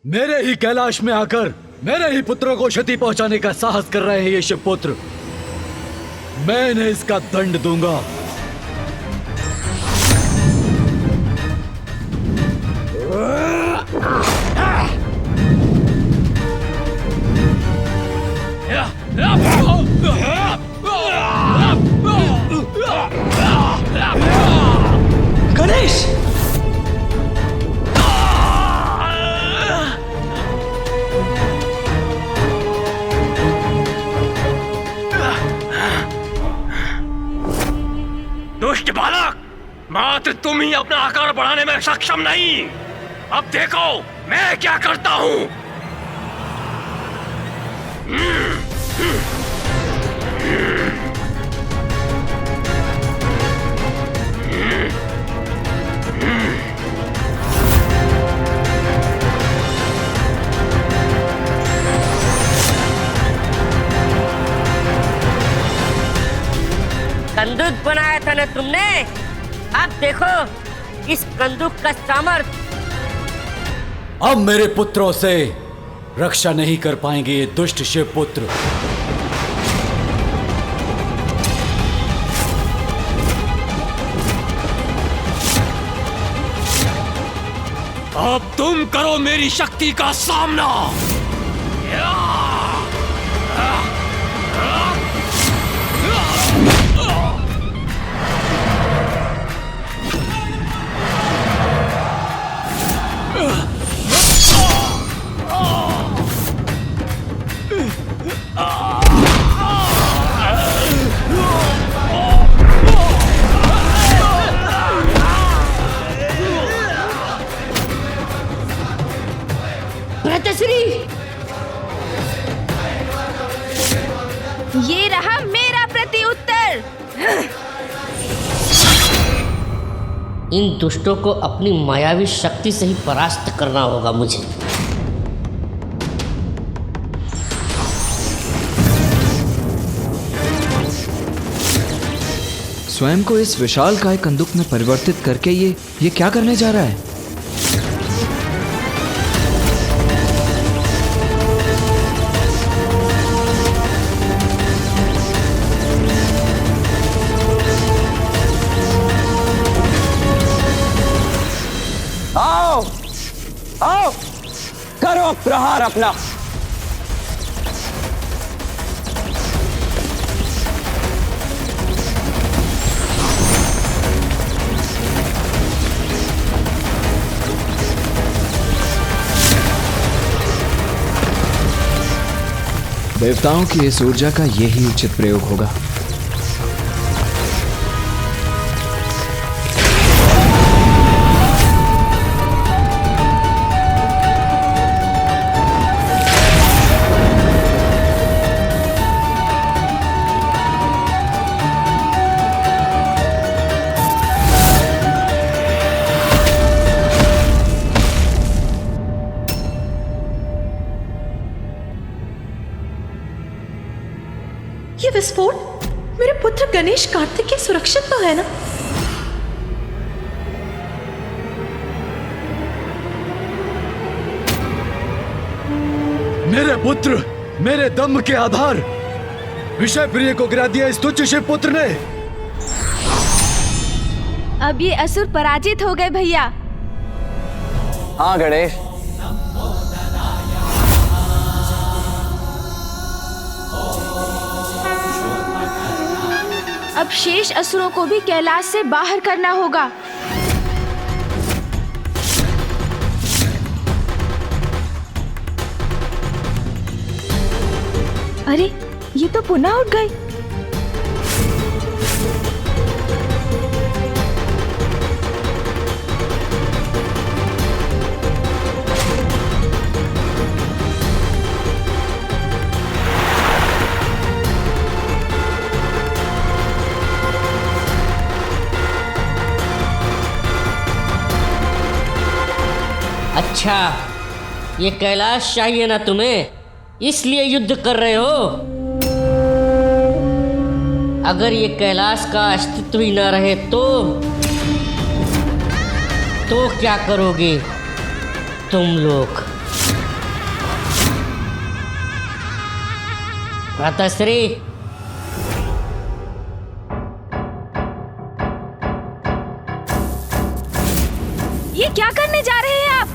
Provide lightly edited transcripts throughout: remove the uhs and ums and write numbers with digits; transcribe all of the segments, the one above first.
मेरे ही कैलाश में आकर मेरे ही पुत्रों को क्षति पहुंचाने का साहस कर रहे हैं ये शिवपुत्र। मैं इन्हें इसका दंड दूंगा। गणेश! दुष्ट बालक, मात्र तुम ही अपना आकार बढ़ाने में सक्षम नहीं। अब देखो मैं क्या करता हूं। बंदूक बनाया था ना तुमने, अब देखो इस बंदूक का सामर्थ्य। अब मेरे पुत्रों से रक्षा नहीं कर पाएंगे ये दुष्ट शिवपुत्र। अब तुम करो मेरी शक्ति का सामना। भ्राताश्री, ये रहा मेरा प्रत्युत्तर। इन दुष्टों को अपनी मायावी शक्ति से ही परास्त करना होगा मुझे। स्वयं को इस विशालकाय कंदुक में परिवर्तित करके ये क्या करने जा रहा है? आओ आओ, करो प्रहार अपना। देवताओं की इस ऊर्जा का यही उचित प्रयोग होगा। ये विस्फोट मेरे पुत्र गणेश कार्तिकेय सुरक्षित तो है ना? मेरे पुत्र, मेरे दम के आधार विषय प्रिय को गिरा दिया इस तुच्छ शिवपुत्र ने। अब ये असुर पराजित हो गए भैया। हाँ गणेश, अब शेष असुरों को भी कैलाश से बाहर करना होगा। अरे, ये तो पुनः उठ गए। अच्छा, ये कैलाश चाहिए ना तुम्हें, इसलिए युद्ध कर रहे हो। अगर ये कैलाश का अस्तित्व ही ना रहे तो क्या करोगे तुम लोग? भ्राताश्री, ये क्या करने जा रहे हैं आप?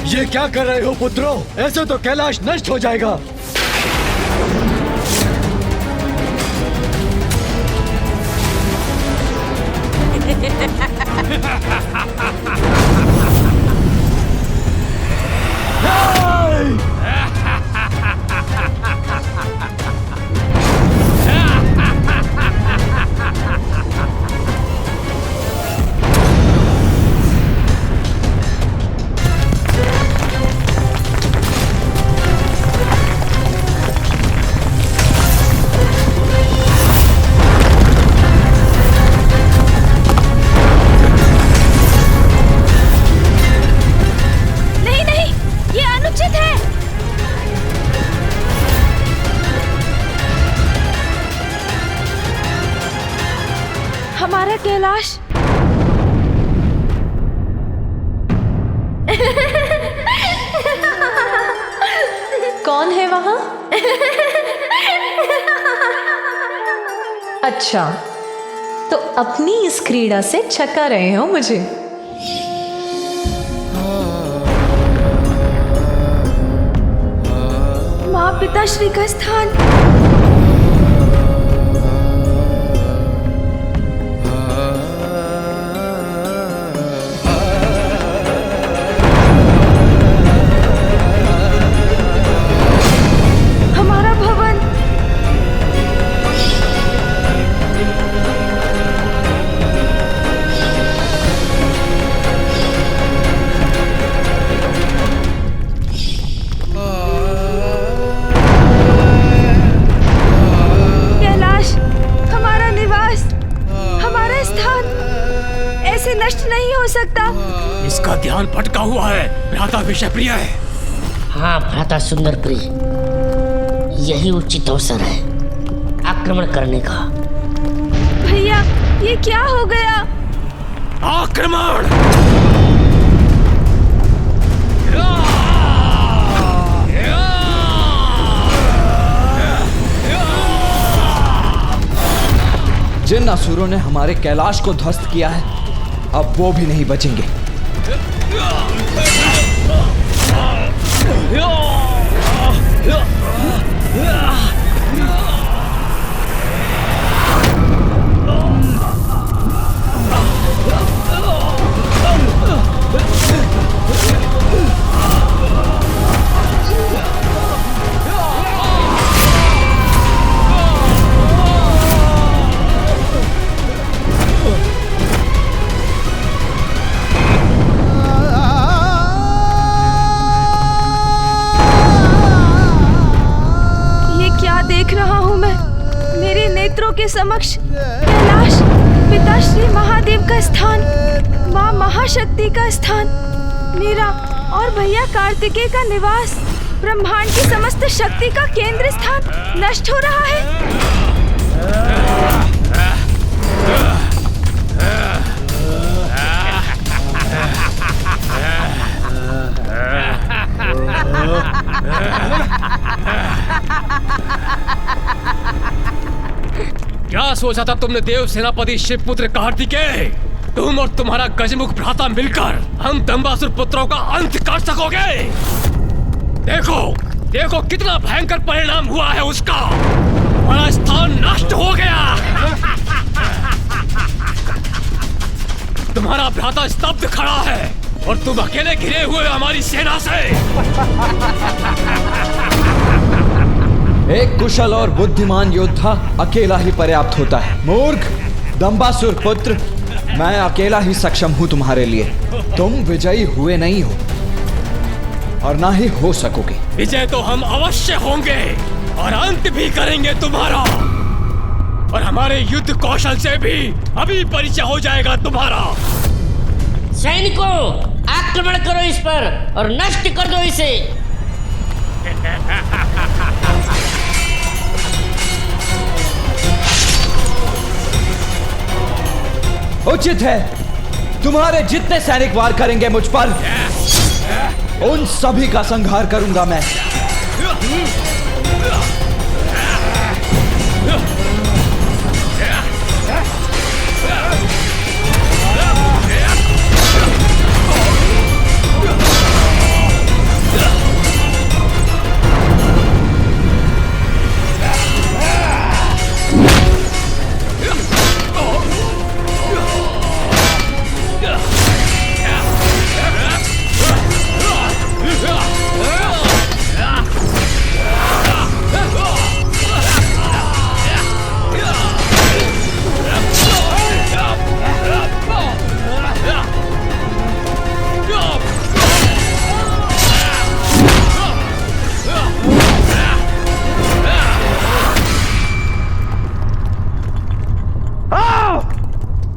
ये क्या कर रहे हो पुत्रों? ऐसे तो कैलाश नष्ट हो जाएगा। हमारा कैलाश कौन है वहां? अच्छा, तो अपनी इस क्रीड़ा से छका रहे हो मुझे। माँ पिताश्री का स्थान। हमारा भवन। कैलाश, हमारा निवास, हमारा स्थान ऐसे नष्ट नहीं हो सकता। इसका ध्यान भटका हुआ है। भ्राता विषय प्रिय है। हाँ भ्राता सुंदर प्रिय, यही उचित अवसर है आक्रमण करने का। भैया, ये क्या हो गया? आक्रमण! जिन असुरों ने हमारे कैलाश को ध्वस्त किया है, अब वो भी नहीं बचेंगे। देख रहा हूँ मैं मेरे नेत्रों के समक्ष कैलाश, पिताश्री महादेव का स्थान, माँ महाशक्ति का स्थान, मेरा और भैया कार्तिकेय का निवास, ब्रह्मांड की समस्त शक्ति का केंद्र स्थान नष्ट हो रहा है। क्या सोचा था तुमने देव सेनापति शिवपुत्र कार्तिकेय? तुम और तुम्हारा गजमुख भ्राता मिलकर हम दंबासुर पुत्रों का अंत कर सकोगे? देखो देखो कितना भयंकर परिणाम हुआ है उसका। हमारा स्थान नष्ट हो गया। तुम्हारा भ्राता स्तब्ध खड़ा है और तुम अकेले घिरे हुए हमारी सेना से। एक कुशल और बुद्धिमान योद्धा अकेला ही पर्याप्त होता है। मूर्ख दंबासुर पुत्र, मैं अकेला ही सक्षम हूं तुम्हारे लिए। तुम विजयी हुए नहीं हो और ना ही हो सकोगे। विजय तो हम अवश्य होंगे और अंत भी करेंगे तुम्हारा। और हमारे युद्ध कौशल से भी अभी परिचय हो जाएगा तुम्हारा। सैनिकों, आक्रमण करो इस पर और नष्ट कर दो इसे। उचित है, तुम्हारे जितने सैनिक वार करेंगे मुझ पर, उन सभी का संहार करूंगा मैं।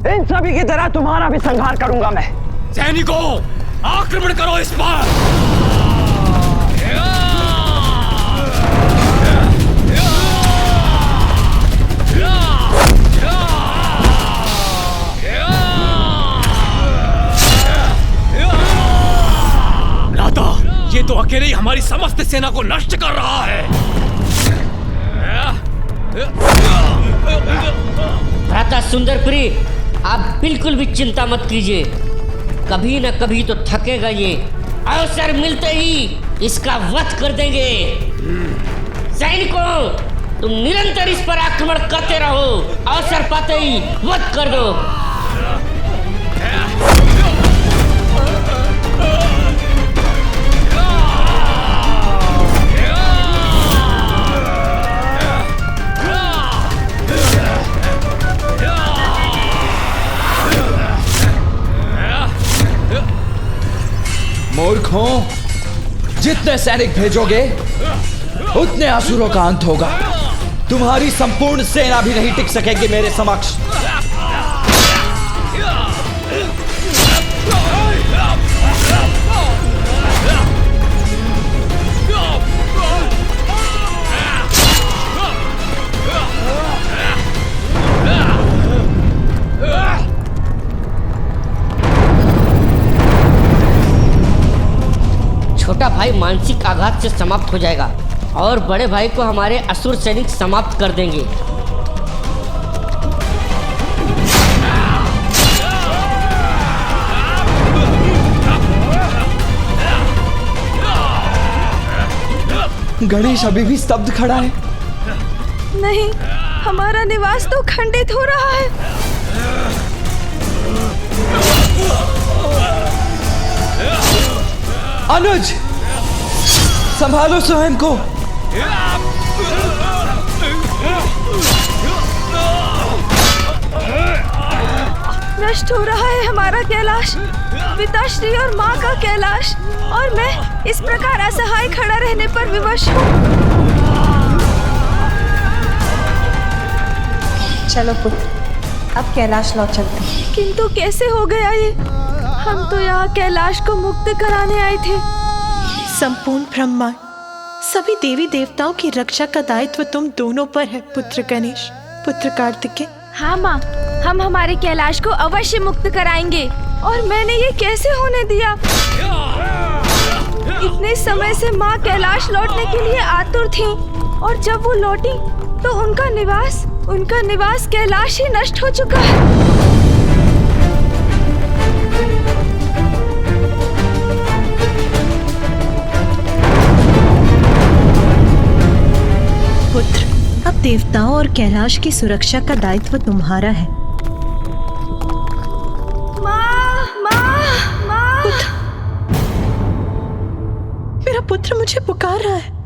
इन सभी की तरह तुम्हारा भी संहार करूंगा मैं। सैनिकों, आक्रमण करो इस पर। राधा, ये तो अकेले ही हमारी समस्त सेना को नष्ट कर रहा है। भ्राता सुंदरपुरी, आप बिल्कुल भी चिंता मत कीजिए, कभी न कभी तो थकेगा ये। अवसर मिलते ही इसका वध कर देंगे। सैनिकों, तुम निरंतर इस पर आक्रमण करते रहो, अवसर पाते ही वध कर दो। मूर्खों, जितने सैनिक भेजोगे उतने असुरों का अंत होगा। तुम्हारी संपूर्ण सेना भी नहीं टिक सकेगी मेरे समक्ष। छोटा भाई मानसिक आघात से समाप्त हो जाएगा और बड़े भाई को हमारे असुर सैनिक समाप्त कर देंगे। गणेश अभी भी स्तब्ध खड़ा है। नहीं, हमारा निवास तो खंडित हो रहा है। अनुज, संभालो स्वयं को। नष्ट हो रहा है हमारा कैलाश, पिताश्री और माँ का कैलाश, और मैं इस प्रकार असहाय खड़ा रहने पर विवश हूँ। चलो पुत्र, अब कैलाश लौट चलते हैं। किंतु कैसे हो गया ये? हम तो यहाँ कैलाश को मुक्त कराने आए थे। संपूर्ण ब्रह्मांड, सभी देवी देवताओं की रक्षा का दायित्व तुम दोनों पर है पुत्र गणेश, पुत्र कार्तिकेय। हाँ माँ, हम हमारे कैलाश को अवश्य मुक्त कराएंगे। और मैंने ये कैसे होने दिया? इतने समय से माँ कैलाश लौटने के लिए आतुर थी, और जब वो लौटी तो उनका निवास कैलाश ही नष्ट हो चुका है। पुत्र, अब देवताओं और कैलाश की सुरक्षा का दायित्व तुम्हारा है। मेरा पुत्र मुझे पुकार रहा है।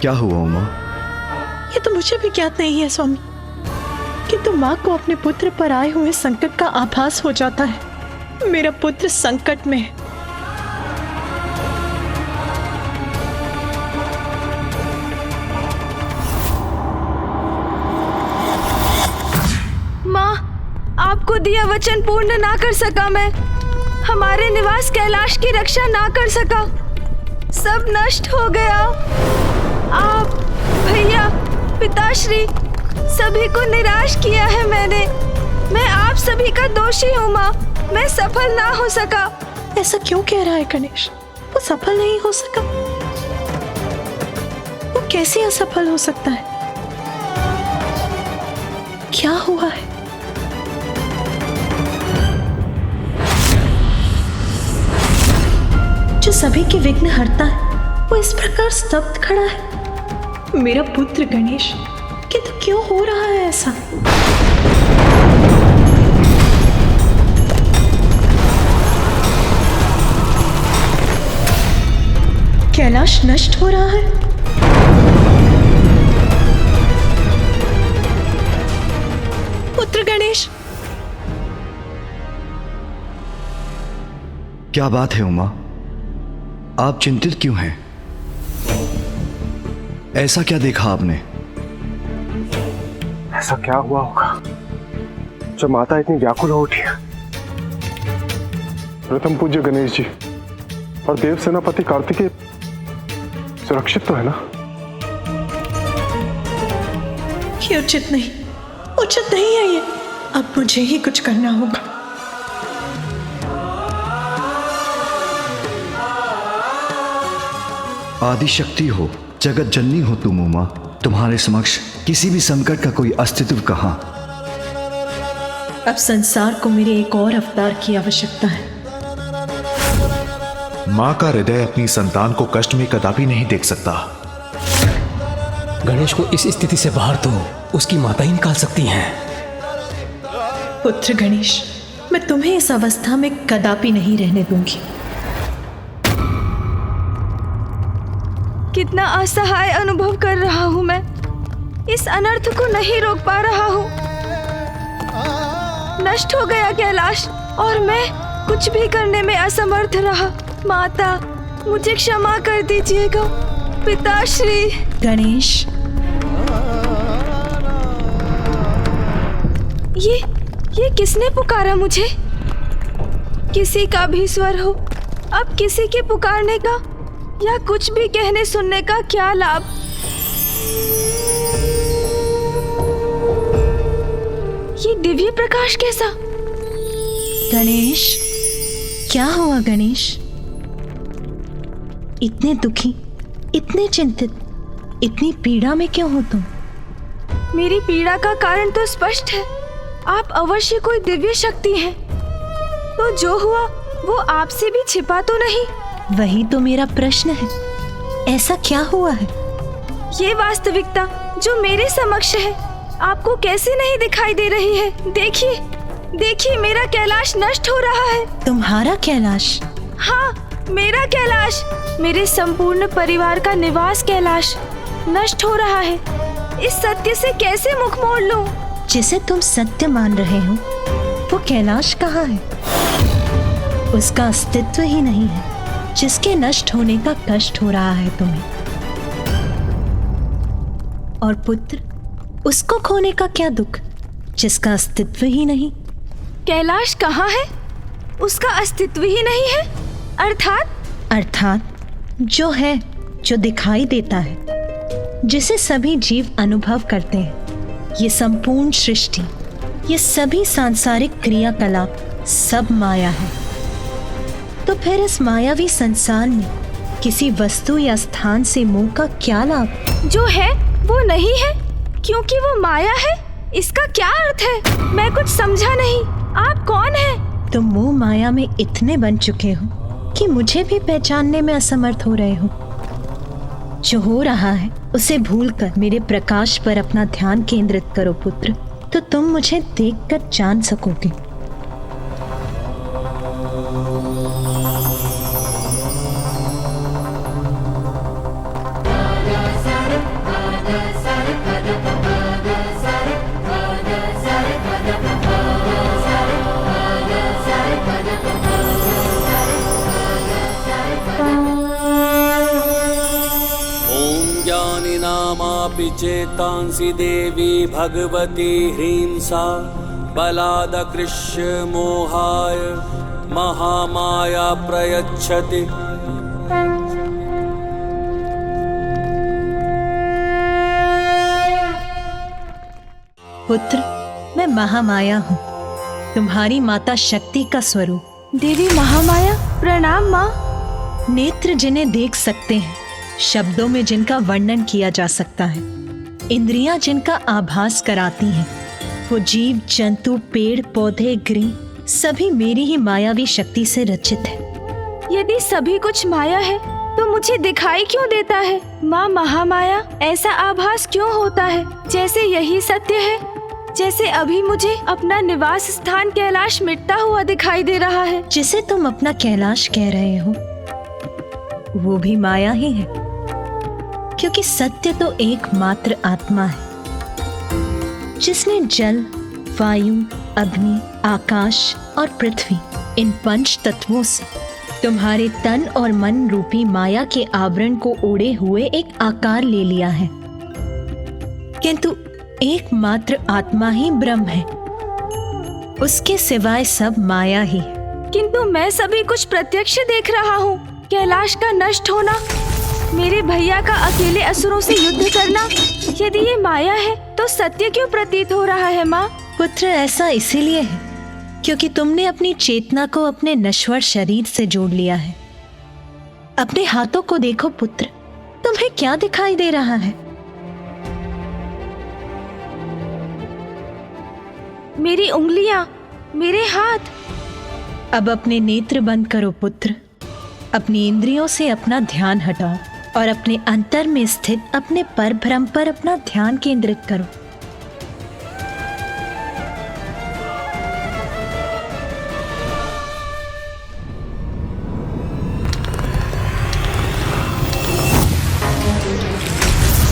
क्या हुआ उमा? ये तो मुझे भी ज्ञात नहीं है स्वामी, किंतु माँ को अपने पुत्र पर आए हुए संकट का आभास हो जाता है। मेरा पुत्र संकट में है। को दिया वचन पूर्ण ना कर सका मैं, हमारे निवास कैलाश की रक्षा ना कर सका, सब नष्ट हो गया। आप, भैया, पिताश्री, सभी को निराश किया है मैंने। मैं आप सभी का दोषी हूँ माँ, मैं सफल ना हो सका। ऐसा क्यों कह रहा है गणेश? वो सफल नहीं हो सका? वो कैसे असफल हो सकता है? क्या हुआ है? जो सभी के विघ्न हरता है वो इस प्रकार स्तब्ध खड़ा है। मेरा पुत्र गणेश, किंतु क्यों हो रहा है ऐसा? कैलाश नष्ट हो रहा है। पुत्र गणेश, क्या बात है उमा? आप चिंतित क्यों हैं? ऐसा क्या देखा आपने? ऐसा क्या हुआ होगा जब माता इतनी व्याकुल हो उठी है? प्रथम पूज्य गणेश जी और देव सेनापति कार्तिकेय सुरक्षित तो है ना? ये उचित नहीं है ये। अब मुझे ही कुछ करना होगा। आदि शक्ति हो, जगत जननी हो तुम उमा। तुम्हारे समक्ष किसी भी संकट का कोई अस्तित्व कहाँ। अब संसार को मेरे एक और अवतार की आवश्यकता है। माँ का हृदय अपनी संतान को कष्ट में कदापि नहीं देख सकता। गणेश को इस स्थिति से बाहर तो उसकी माता ही निकाल सकती हैं। पुत्र गणेश, मैं तुम्हें इस अवस्था में कदापि नहीं रहने दूंगी। कितना असहाय अनुभव कर रहा हूँ मैं, इस अनर्थ को नहीं रोक पा रहा हूँ। नष्ट हो गया कैलाश और मैं कुछ भी करने में असमर्थ रहा। माता, मुझे क्षमा कर दीजिएगा। पिताश्री। गणेश, ये किसने पुकारा मुझे? किसी का भी स्वर हो, अब किसी के पुकारने का या कुछ भी कहने सुनने का क्या लाभ? ये दिव्य प्रकाश कैसा? गणेश, क्या हुआ गणेश? इतने दुखी, इतने चिंतित, इतनी पीड़ा में क्यों हो तुम? मेरी पीड़ा का कारण तो स्पष्ट है। आप अवश्य कोई दिव्य शक्ति हैं। तो जो हुआ वो आपसे भी छिपा तो नहीं? वही तो मेरा प्रश्न है। ऐसा क्या हुआ है? ये वास्तविकता जो मेरे समक्ष है आपको कैसे नहीं दिखाई दे रही है? देखिए, देखिए, मेरा कैलाश नष्ट हो रहा है। तुम्हारा कैलाश? हाँ, मेरा कैलाश, मेरे संपूर्ण परिवार का निवास कैलाश नष्ट हो रहा है। इस सत्य से कैसे मुख मोड़ लूं? जिसे तुम सत्य मान रहे हो वो कैलाश कहाँ है? उसका अस्तित्व ही नहीं है। जिसके नष्ट होने का कष्ट हो रहा है तुम्हें। और पुत्र, उसको खोने का क्या दुख जिसका अस्तित्व ही नहीं? कैलाश कहाँ है? उसका अस्तित्व ही नहीं है। अर्थात जो है, जो दिखाई देता है, जिसे सभी जीव अनुभव करते हैं। ये संपूर्ण सृष्टि, ये सभी सांसारिक क्रियाकलाप सब माया है। तो फिर इस मायावी संसार में किसी वस्तु या स्थान से मोह का क्या लाभ? जो है वो नहीं है क्योंकि वो माया है। इसका क्या अर्थ है? मैं कुछ समझा नहीं। आप कौन हैं? तुम मोह माया में इतने बन चुके हो कि मुझे भी पहचानने में असमर्थ हो रहे हो। जो हो रहा है उसे भूलकर मेरे प्रकाश पर अपना ध्यान केंद्रित करो पुत्र, तो तुम मुझे देखकर जान सकोगे। ज्ञानिनामापि चेतांसि देवी भगवती ह्रीं सा बलादकृष्य मोहाय महामाया प्रयच्छति। पुत्र, मैं महामाया हूँ, तुम्हारी माता शक्ति का स्वरूप। देवी महामाया, प्रणाम माँ। नेत्र जिन्हें देख सकते हैं, शब्दों में जिनका वर्णन किया जा सकता है, इंद्रियां जिनका आभास कराती हैं, वो जीव जंतु पेड़ पौधे गृह सभी मेरी ही मायावी शक्ति से रचित है। यदि सभी कुछ माया है तो मुझे दिखाई क्यों देता है? माँ महामाया, ऐसा आभास क्यों होता है जैसे यही सत्य है? जैसे अभी मुझे अपना निवास स्थान कैलाश मिटता हुआ दिखाई दे रहा है। जिसे तुम अपना कैलाश कह रहे हो वो भी माया ही है, क्योंकि सत्य तो एकमात्र आत्मा है जिसने जल, वायु, अग्नि, आकाश और पृथ्वी इन पंच तत्वों से तुम्हारे तन और मन रूपी माया के आवरण को ओढ़े हुए एक आकार ले लिया है। किंतु एकमात्र आत्मा ही ब्रह्म है, उसके सिवाय सब माया ही है। किंतु मैं सभी कुछ प्रत्यक्ष देख रहा हूँ। कैलाश का नष्ट होना, मेरे भैया का अकेले असुरों से युद्ध करना, यदि ये माया है तो सत्य क्यों प्रतीत हो रहा है माँ? पुत्र, ऐसा इसीलिए है क्योंकि तुमने अपनी चेतना को अपने नश्वर शरीर से जोड़ लिया है। अपने हाथों को देखो पुत्र, तुम्हें क्या दिखाई दे रहा है? मेरी उंगलियां, मेरे हाथ। अब अपने नेत्र बंद करो पुत्र, अपनी इंद्रियों से अपना ध्यान हटाओ और अपने अंतर में स्थित अपने परब्रह्म पर अपना ध्यान केंद्रित करो।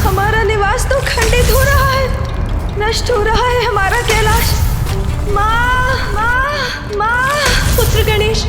हमारा निवास तो खंडित हो रहा है, नष्ट हो रहा है हमारा कैलाश। माँ, माँ, माँ। पुत्र गणेश,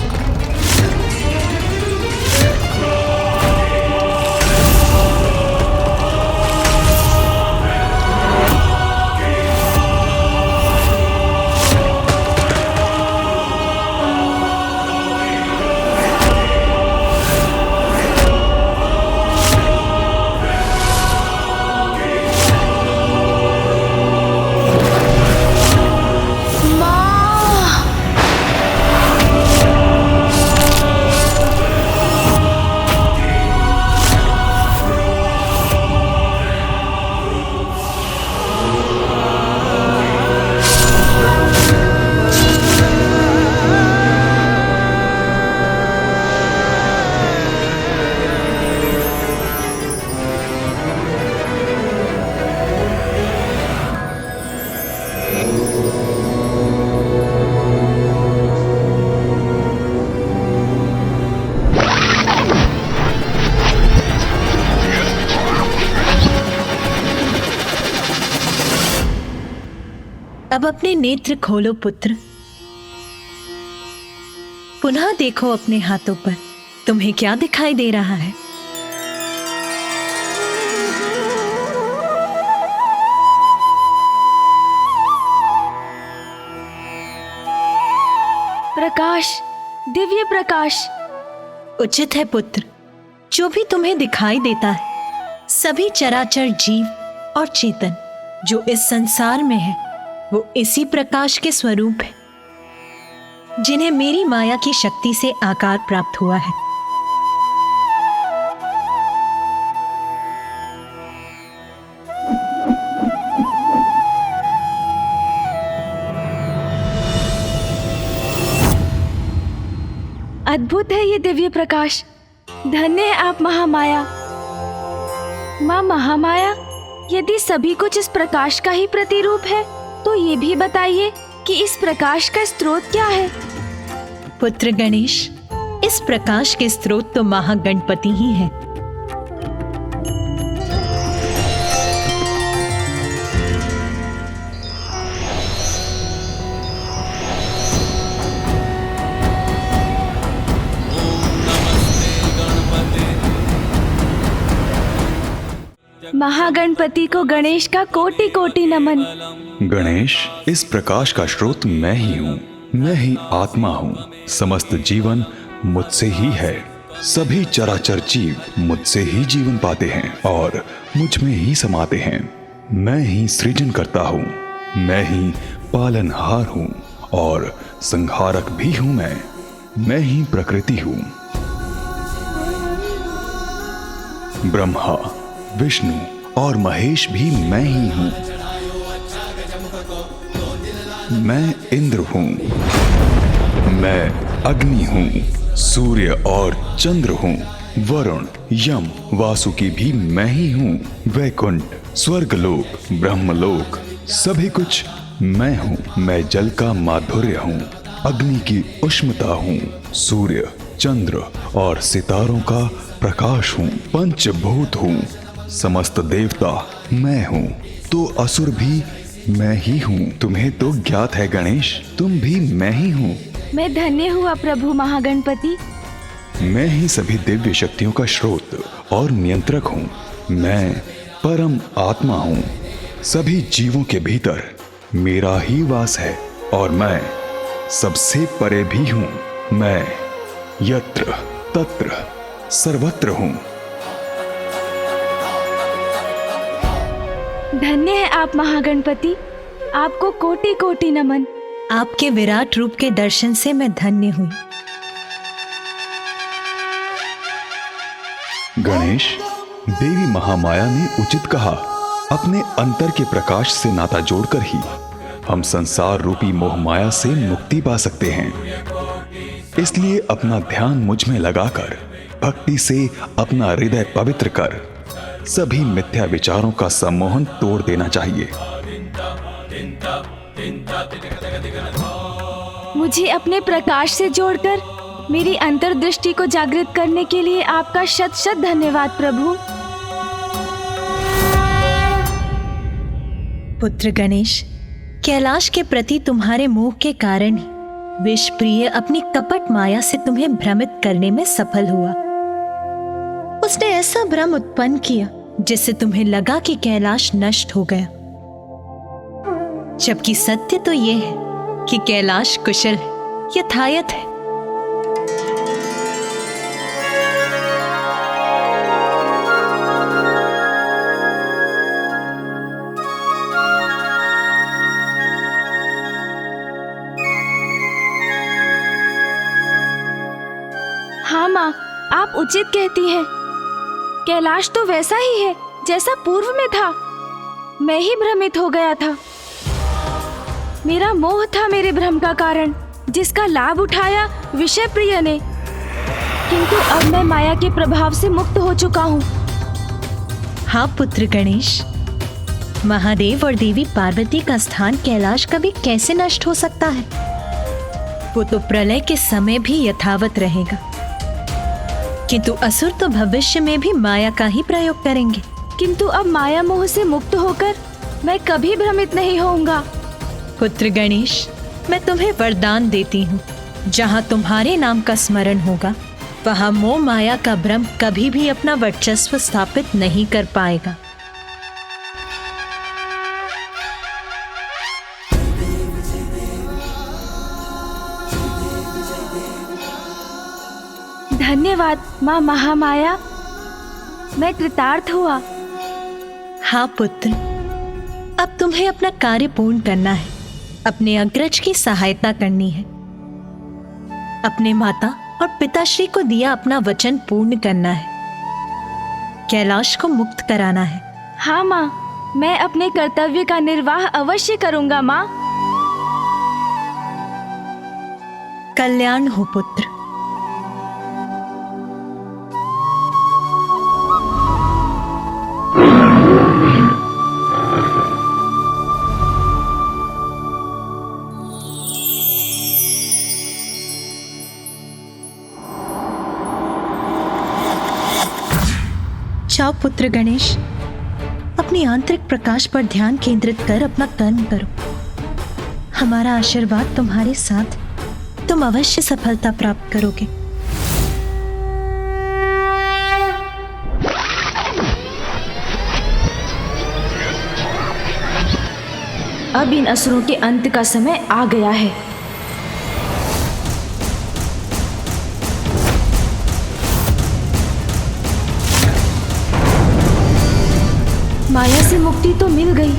अब अपने नेत्र खोलो पुत्र, पुनः देखो अपने हाथों पर, तुम्हें क्या दिखाई दे रहा है? प्रकाश, दिव्य प्रकाश। उचित है पुत्र, जो भी तुम्हें दिखाई देता है सभी चराचर जीव और चेतन जो इस संसार में है वो इसी प्रकाश के स्वरूप है जिन्हें मेरी माया की शक्ति से आकार प्राप्त हुआ है। अद्भुत है ये दिव्य प्रकाश। धन्य है आप महामाया। माँ महामाया, यदि सभी कुछ इस प्रकाश का ही प्रतिरूप है तो ये भी बताइए कि इस प्रकाश का स्रोत क्या है? पुत्र गणेश, इस प्रकाश के स्रोत तो महागणपति ही है। महागणपति को गणेश का कोटि कोटि नमन। गणेश, इस प्रकाश का स्रोत मैं ही हूँ। मैं ही आत्मा हूँ। समस्त जीवन मुझसे ही है। सभी चराचर जीव मुझसे ही जीवन पाते हैं और मुझ में ही समाते हैं। मैं ही सृजन करता हूँ। मैं ही पालनहार हूँ और संहारक भी हूँ। मैं ही प्रकृति हूँ। ब्रह्मा, विष्णु और महेश भी मैं ही हूँ। मैं इंद्र हूँ। मैं अग्नि हूँ। सूर्य और चंद्र हूँ। वरुण, यम, वासुकी भी मैं ही हूँ। वैकुंठ, स्वर्गलोक, ब्रह्मलोक, सभी कुछ मैं हूँ। मैं जल का माधुर्य हूँ। अग्नि की उष्णता हूँ। सूर्य, चंद्र और सितारों का प्रकाश हूँ। पंचभूत हूँ। समस्त देवता मैं हूँ। तो असुर भी मैं ही हूँ। तुम्हें तो ज्ञात है गणेश, तुम भी मैं ही हूँ। मैं धन्य हुआ प्रभु महागणपति। मैं ही सभी दिव्य शक्तियों का स्रोत और नियंत्रक हूँ। मैं परम आत्मा हूँ। सभी जीवों के भीतर मेरा ही वास है और मैं सबसे परे भी हूँ। मैं यत्र तत्र सर्वत्र हूँ। धन्य है आप महागणपति। आपको कोटि कोटि नमन। आपके विराट रूप के दर्शन से मैं धन्य हुई। गणेश, देवी महामाया ने उचित कहा। अपने अंतर के प्रकाश से नाता जोड़कर ही हम संसार रूपी मोह माया से मुक्ति पा सकते हैं। इसलिए अपना ध्यान मुझ में लगाकर भक्ति से अपना हृदय पवित्र कर सभी मिथ्या विचारों का सम्मोहन तोड़ देना चाहिए। मुझे अपने प्रकाश से जोड़कर मेरी अंतर्दृष्टि को जागृत करने के लिए आपका शत शत धन्यवाद प्रभु। पुत्र गणेश, कैलाश के प्रति तुम्हारे मोह के कारण ही विषप्रिय अपनी कपट माया से तुम्हें भ्रमित करने में सफल हुआ। उसने ऐसा भ्रम उत्पन्न किया जिससे तुम्हें लगा कि कैलाश नष्ट हो गया, जबकि सत्य तो यह है कि कैलाश कुशल है, यथायथ है। हाँ माँ, आप उचित कहती हैं। कैलाश तो वैसा ही है जैसा पूर्व में था। मैं ही भ्रमित हो गया था। मेरा मोह था मेरे भ्रम का कारण, जिसका लाभ उठाया विषय प्रिय ने। किंतु अब मैं माया के प्रभाव से मुक्त हो चुका हूँ। हाँ पुत्र गणेश, महादेव और देवी पार्वती का स्थान कैलाश कभी कैसे नष्ट हो सकता है? वो तो प्रलय के समय भी यथावत रहेगा। किंतु असुर तो भविष्य में भी माया का ही प्रयोग करेंगे। किंतु अब माया मोह से मुक्त होकर मैं कभी भ्रमित नहीं होऊंगा। पुत्र गणेश, मैं तुम्हें वरदान देती हूँ, जहाँ तुम्हारे नाम का स्मरण होगा वहाँ मोह माया का भ्रम कभी भी अपना वर्चस्व स्थापित नहीं कर पाएगा। धन्यवाद माँ महामाया, मैं कृतार्थ हुआ। हाँ पुत्र, अब तुम्हें अपना कार्य पूर्ण करना है। अपने अग्रज की सहायता करनी है। अपने माता और पिताश्री को दिया अपना वचन पूर्ण करना है। कैलाश को मुक्त कराना है। हाँ माँ, मैं अपने कर्तव्य का निर्वाह अवश्य करूंगा माँ। कल्याण हो पुत्र। जाओ पुत्र गणेश, अपनी आंतरिक प्रकाश पर ध्यान केंद्रित कर अपना कर्म करो। हमारा आशीर्वाद तुम्हारे साथ, तुम अवश्य सफलता प्राप्त करोगे। अब इन असुरों के अंत का समय आ गया है। माया से मुक्ति तो मिल गई,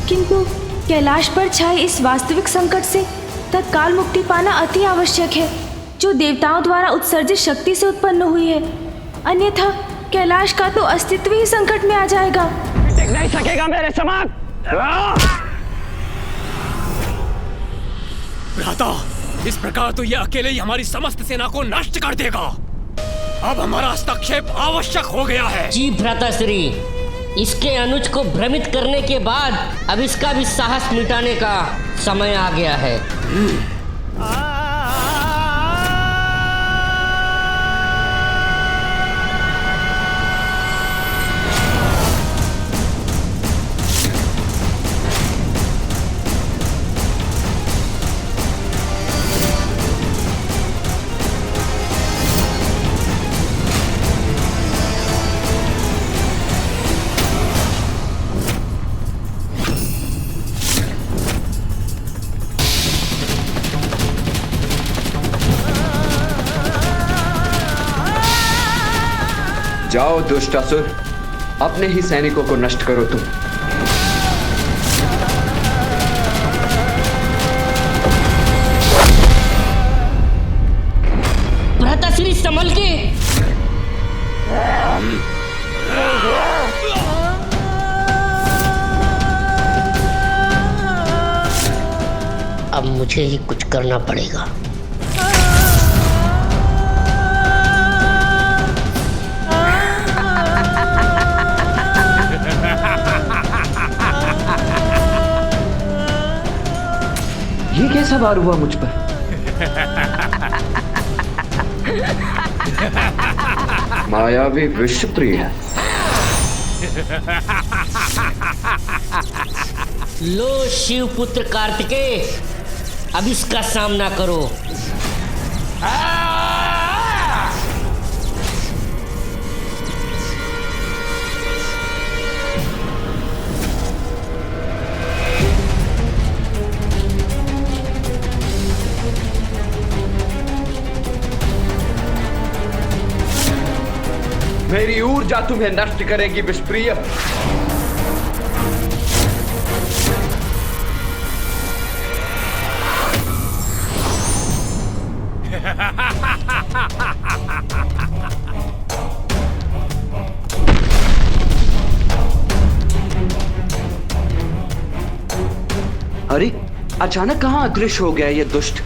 किंतु कैलाश पर छाए इस वास्तविक संकट से तत्काल मुक्ति पाना अति आवश्यक है, जो देवताओं द्वारा उत्सर्जित शक्ति से उत्पन्न हुई है। अन्यथा कैलाश का तो अस्तित्व ही संकट में आ जाएगा। टिक नहीं सकेगा मेरे समान। भ्राता, इस प्रकार तो ये अकेले ही हमारी समस्त सेना को नष्ट कर देगा। अब हमारा हस्तक्षेप आवश्यक हो गया है। जी भ्राताश्री, इसके अनुज को भ्रमित करने के बाद अब इसका भी साहस मिटाने का समय आ गया है। जाओ दुष्टासुर, अपने ही सैनिकों को नष्ट करो तुम। भ्राताश्री संभल के। अब मुझे ही कुछ करना पड़ेगा। ये कैसा वार हुआ मुझ पर? मायावी विश्वप्रिय। लो शिवपुत्र कार्तिकेय, अब इसका सामना करो। मेरी ऊर्जा तुम्हें नष्ट करेगी विषप्रिय। अरे अचानक कहां अदृश्य हो गया ये दुष्ट?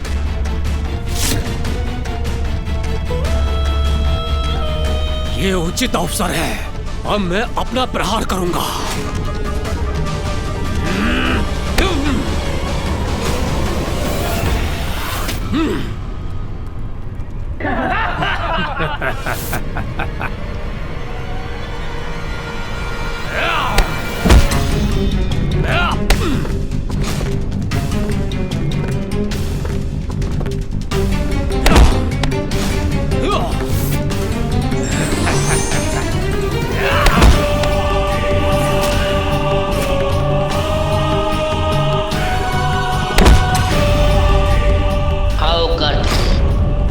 ये उचित अवसर है, अब मैं अपना प्रहार करूंगा।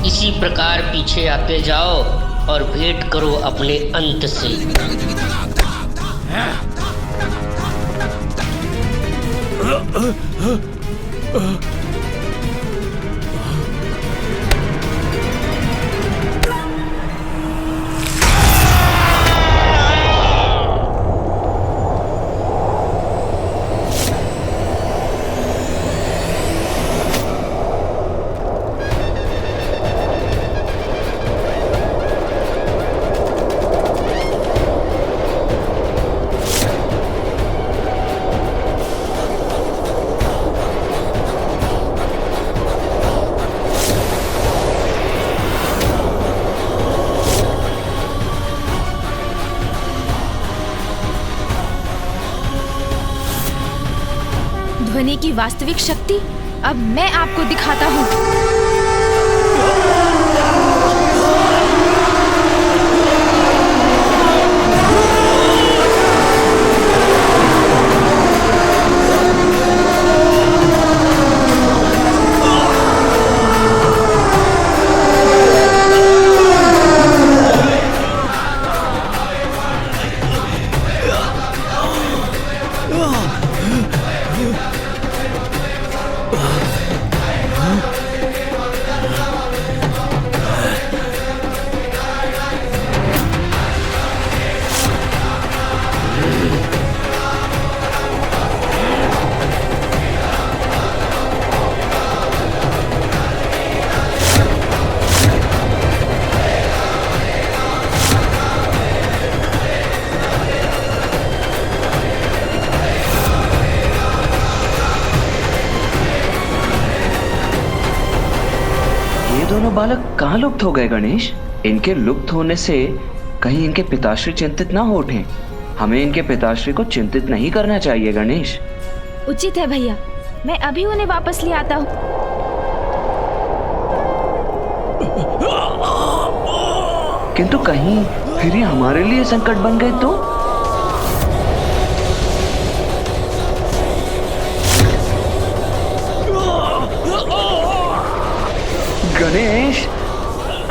इसी प्रकार पीछे आते जाओ और भेंट करो अपने अंत से। ध्वनि की वास्तविक शक्ति अब मैं आपको दिखाता हूँ। बालक कहाँ लुप्त हो गए गणेश? इनके लुप्त होने से कहीं इनके पिताश्री चिंतित ना हो उठें। हमें इनके पिताश्री को चिंतित नहीं करना चाहिए गणेश। उचित है भैया, मैं अभी उन्हें वापस ले आता हूँ। किंतु कहीं फिर ये हमारे लिए संकट बन गए तो? गणेश,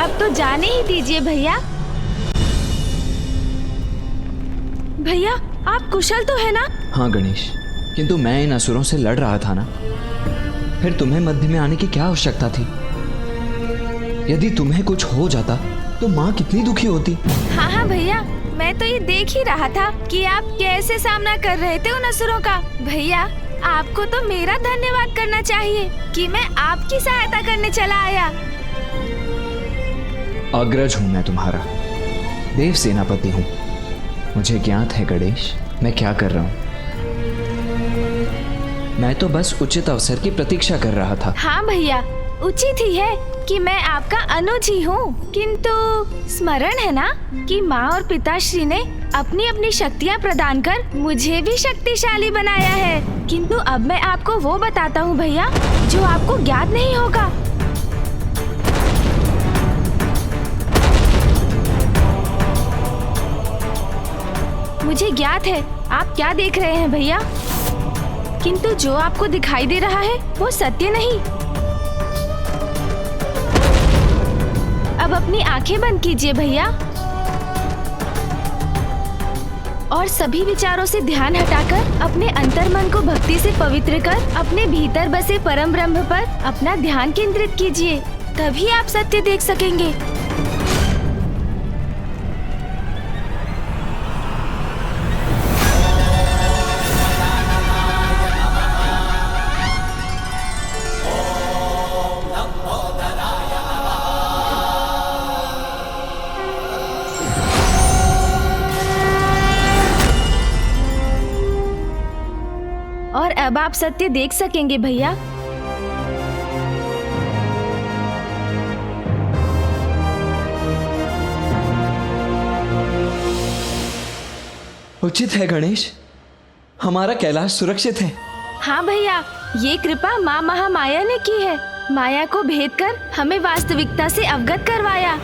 अब तो जाने ही दीजिए भैया। भैया, आप कुशल तो है ना? हाँ गणेश, किंतु मैं इन असुरों से लड़ रहा था ना, फिर तुम्हें मध्य में आने की क्या आवश्यकता थी? यदि तुम्हें कुछ हो जाता तो माँ कितनी दुखी होती। हाँ हाँ भैया, मैं तो ये देख ही रहा था कि आप कैसे सामना कर रहे थे उन असुरों का। भैया, आपको तो मेरा धन्यवाद करना चाहिए कि मैं आपकी सहायता करने चला आया। अग्रज हूँ मैं तुम्हारा, देव सेनापति हूँ। मुझे ज्ञात है गणेश, मैं क्या कर रहा हूँ। मैं तो बस उचित अवसर की प्रतीक्षा कर रहा था। हाँ भैया, उचित ही है कि मैं आपका अनुज ही हूँ, किंतु स्मरण है ना कि माँ और पिताश्री ने अपनी अपनी शक्तियाँ प्रदान कर मुझे भी शक्तिशाली बनाया है। किंतु अब मैं आपको वो बताता हूँ भैया, जो आपको ज्ञात नहीं होगा। मुझे ज्ञात है आप क्या देख रहे हैं भैया, किंतु जो आपको दिखाई दे रहा है वो सत्य नहीं। अब अपनी आंखें बंद कीजिए भैया और सभी विचारों से ध्यान हटाकर अपने अंतर्मन को भक्ति से पवित्र कर अपने भीतर बसे परम ब्रह्म पर अपना ध्यान केंद्रित कीजिए, तभी आप सत्य देख सकेंगे। और अब आप सत्य देख सकेंगे भैया। उचित है गणेश, हमारा कैलाश सुरक्षित है। हाँ भैया, ये कृपा माँ महामाया ने की है। माया को भेद कर हमें वास्तविकता से अवगत करवाया।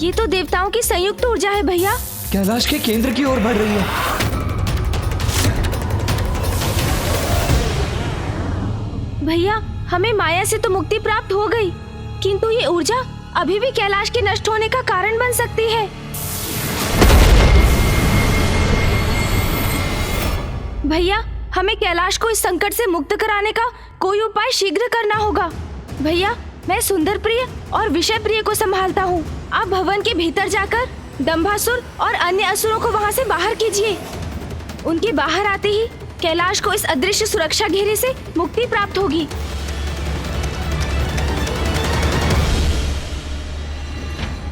ये तो देवताओं की संयुक्त ऊर्जा है भैया। कैलाश के केंद्र की ओर बढ़ रही है। भैया, हमें माया से तो मुक्ति प्राप्त हो गई, किंतु ये ऊर्जा अभी भी कैलाश के नष्ट होने का कारण बन सकती है। भैया, हमें कैलाश को इस संकट से मुक्त कराने का कोई उपाय शीघ्र करना होगा। भैया, मैं सुंदर प्रिय और विषय प्रिय को संभालता हूँ। आप भवन के भीतर जाकर दंभासुर और अन्य असुरों को वहाँ से बाहर कीजिए। उनके बाहर आते ही कैलाश को इस अदृश्य सुरक्षा घेरे से मुक्ति प्राप्त होगी।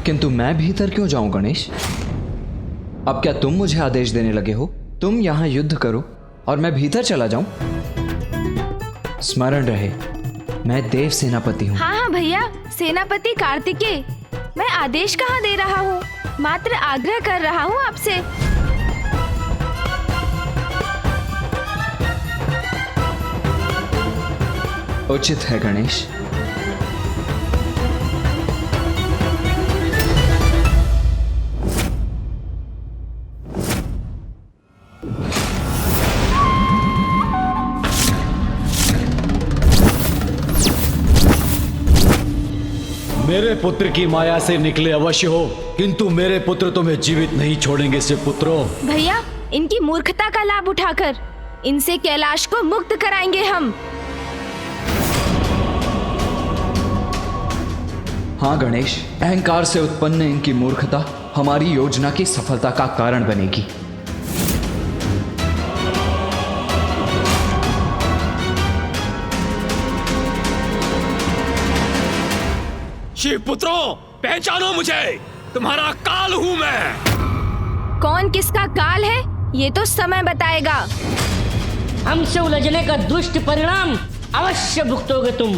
किंतु मैं भीतर क्यों जाऊं गणेश? अब क्या तुम मुझे आदेश देने लगे हो? तुम यहाँ युद्ध करो और मैं भीतर चला जाऊं? स्मरण रहे, मैं देव सेनापति हूँ। हाँ हाँ भैया, सेनापति कार्तिकेय। मैं आदेश कहाँ दे रहा हूँ, मात्र आग्रह कर रहा हूँ आपसे। उचित है गणेश। मेरे पुत्र की माया से निकले अवश्य हो, किंतु मेरे पुत्र तुम्हें जीवित नहीं छोड़ेंगे से पुत्रों। भैया, इनकी मूर्खता का लाभ उठाकर इनसे कैलाश को मुक्त कराएंगे हम। हाँ गणेश, अहंकार से उत्पन्न इनकी मूर्खता हमारी योजना की सफलता का कारण बनेगी। शिव पुत्रों, पहचानो मुझे, तुम्हारा काल हूँ मैं। कौन किसका काल है ये तो समय बताएगा। हमसे उलझने का दुष्ट परिणाम अवश्य भुगतोगे तुम।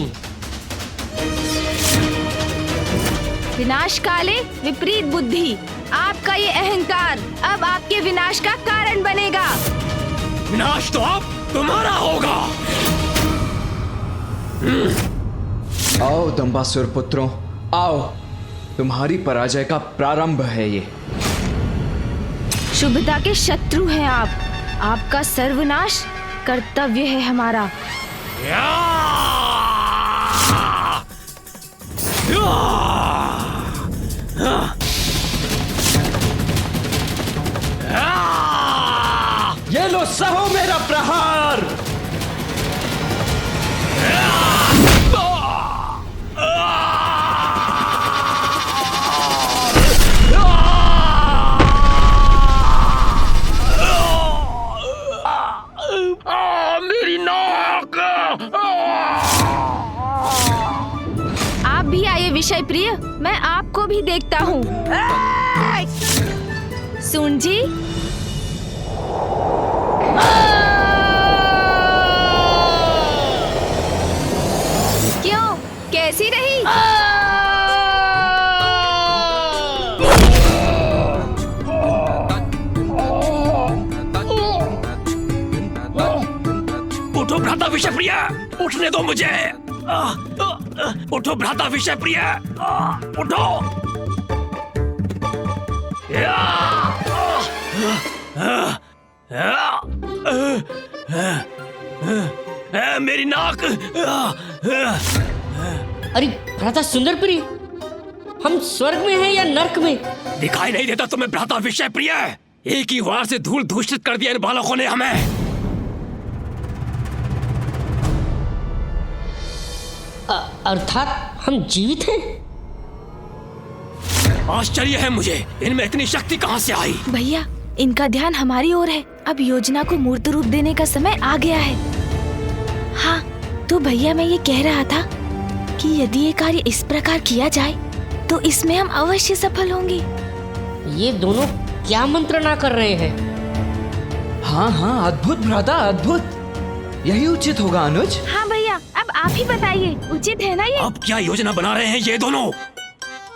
विनाश काले विपरीत बुद्धि, आपका ये अहंकार अब आपके विनाश का कारण बनेगा। विनाश तो अब तुम्हारा होगा। आओ दंबासुर पुत्रों, आओ, तुम्हारी पराजय का प्रारंभ है ये। शुभता के शत्रु हैं आप, आपका सर्वनाश कर्तव्य है हमारा। ये लो, सहो मेरा प्रहार। मेरी नाक। आप भी आइए विषय प्रिय, मैं आपको भी देखता हूँ। सुन जी, क्यों, कैसी रही? उठो भ्राता विषयप्रिय, उठने दो मुझे। उठो भ्राता विषयप्रिय, उठो। मेरी नाक। अरे भ्राता सुंदरपुरी, हम स्वर्ग में हैं या नर्क में? दिखाई नहीं देता तुम्हें भ्राता विषयप्रिय? एक ही वार से धूल दूषित कर दिया इन बालकों ने हमें। अर्थात हम जीवित हैं? आश्चर्य है मुझे, इनमें इतनी शक्ति कहां से आई? भैया, इनका ध्यान हमारी ओर है। अब योजना को मूर्त रूप देने का समय आ गया है। हाँ, तो भैया मैं ये कह रहा था कि यदि ये कार्य इस प्रकार किया जाए तो इसमें हम अवश्य सफल होंगे। ये दोनों क्या मंत्रणा कर रहे हैं? हाँ हाँ, अद्भुत भ्राता, अद्भुत। यही उचित होगा अनुज। हाँ भैया, अब आप ही बताइए, उचित है ना ये? अब क्या योजना बना रहे हैं ये दोनों?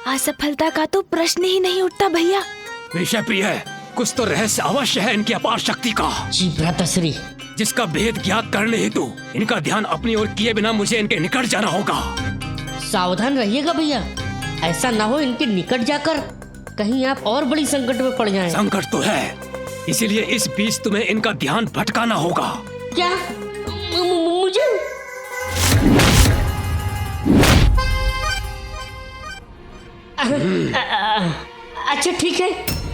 असफलता का तो प्रश्न ही नहीं उठता भैया। विषयप्रिय, कुछ तो रहस्य अवश्य है इनकी अपार शक्ति का। जी भ्राताश्री। जिसका भेद ज्ञात करने हेतु इनका ध्यान अपनी ओर किए बिना मुझे इनके निकट जाना होगा। सावधान रहिएगा भैया, ऐसा ना हो इनके निकट जाकर कहीं आप और बड़ी संकट में पड़ जाएं। संकट तो है, इसीलिए इस बीच तुम्हें इनका ध्यान भटकाना होगा। क्या? मुझे? अच्छा ठीक है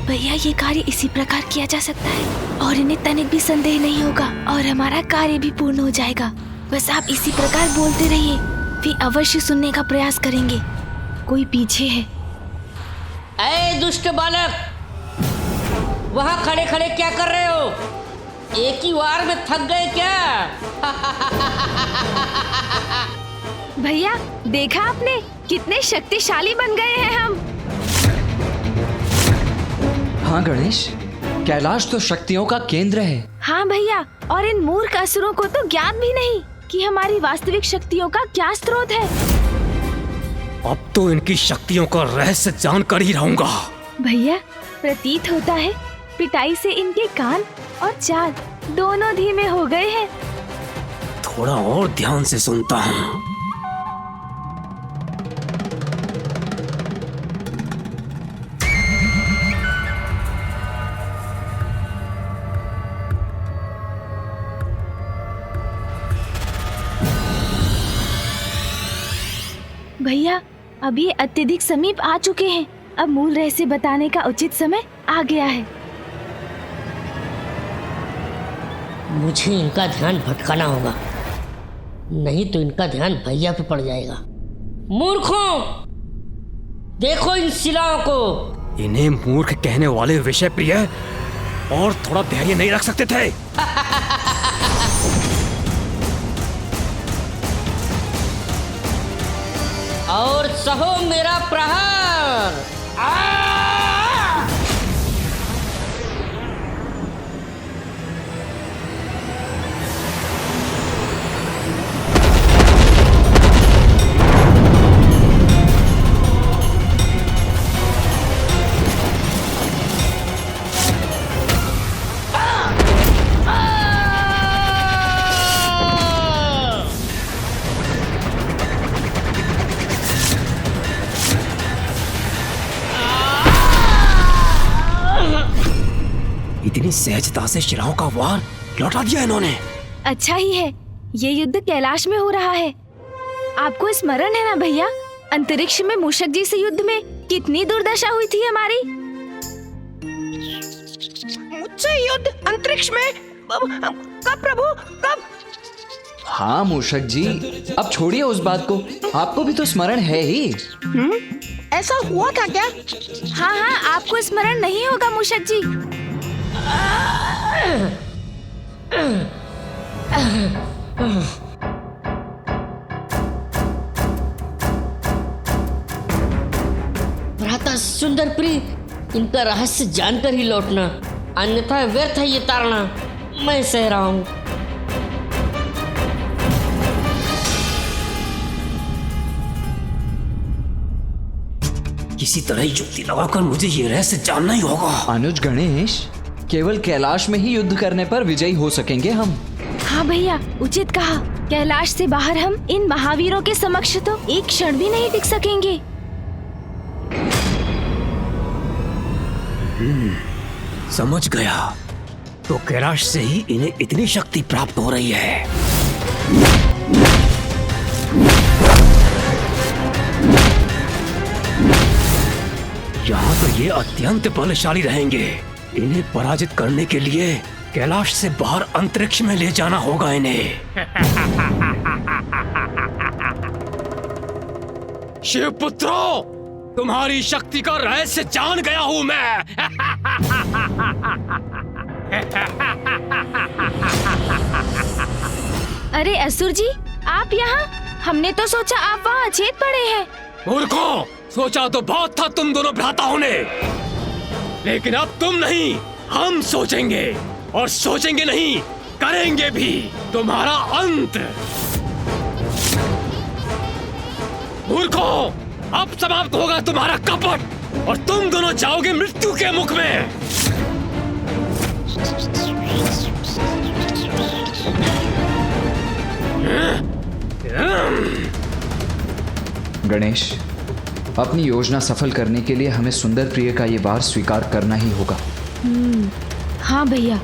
भैया, ये कार्य इसी प्रकार किया जा सकता है और इन्हें तनिक भी संदेह नहीं होगा और हमारा कार्य भी पूर्ण हो जाएगा। बस आप इसी प्रकार बोलते रहिए, वे अवश्य सुनने का प्रयास करेंगे। कोई पीछे है। ऐ दुष्ट बालक, वहाँ खड़े खड़े क्या कर रहे हो? एक ही वार में थक गए क्या? भैया, देखा आपने कितने शक्तिशाली बन गए हैं हम। हाँ गणेश, कैलाश तो शक्तियों का केंद्र है। हाँ भैया, और इन मूर्ख असुरों को तो ज्ञात भी नहीं कि हमारी वास्तविक शक्तियों का क्या स्रोत है। अब तो इनकी शक्तियों का रहस्य जानकर ही रहूंगा। भैया, प्रतीत होता है पिटाई से इनके कान और चाल दोनों धीमे हो गए हैं। थोड़ा और ध्यान से सुनता हूँ। भैया, अब ये अत्यधिक समीप आ चुके हैं। अब मूल रहस्य बताने का उचित समय आ गया है। मुझे इनका ध्यान भटकाना होगा, नहीं तो इनका ध्यान भैया पे पड़ जाएगा। मूर्खों, देखो इन शिलाओं को। इन्हें मूर्ख कहने वाले विषयप्रिय और थोड़ा धैर्य नहीं रख सकते थे? और सहो मेरा प्रहार। इतनी सहजता से शिलाओं का वार लौटा दिया इन्होंने। अच्छा ही है, ये युद्ध कैलाश में हो रहा है। आपको स्मरण है ना भैया, अंतरिक्ष में मूषक जी से युद्ध में कितनी दुर्दशा हुई थी हमारी। मुझसे युद्ध अंतरिक्ष में? कब प्रभु, कब? हाँ मूषक जी, अब छोड़िए उस बात को, आपको भी तो स्मरण है ही। ऐसा हुआ था क्या? हाँ हाँ, आपको स्मरण नहीं होगा मूषक जी। भ्राता सुंदर प्रिय, इनका रहस्य जानकर ही लौटना, अन्यथा व्यर्थ है ये ताड़ना। मैं सह रहा हूँ। किसी तरह युक्ति लगाकर मुझे ये रहस्य जानना ही होगा। अनुज गणेश, केवल कैलाश में ही युद्ध करने पर विजयी हो सकेंगे हम। हाँ भैया, उचित कहा। कैलाश से बाहर हम इन महावीरों के समक्ष तो एक क्षण भी नहीं टिक सकेंगे। समझ गया, तो कैलाश से ही इन्हें इतनी शक्ति प्राप्त हो रही है। यहाँ तो ये अत्यंत बलशाली रहेंगे। इन्हें पराजित करने के लिए कैलाश से बाहर अंतरिक्ष में ले जाना होगा इन्हें। शिवपुत्रों, तुम्हारी शक्ति का रहस्य जान गया हूं मैं। अरे असुर जी, आप यहाँ? हमने तो सोचा आप वहाँ अचेत पड़े हैं। मूर्खों, सोचा तो बहुत था तुम दोनों भ्राताओं ने, लेकिन अब तुम नहीं, हम सोचेंगे, और सोचेंगे नहीं, करेंगे भी तुम्हारा अंत। मूर्खों, अब समाप्त होगा तुम्हारा कपट और तुम दोनों जाओगे मृत्यु के मुख में। गणेश, अपनी योजना सफल करने के लिए हमें सुंदर प्रिय का ये वार स्वीकार करना ही होगा। हाँ भैया।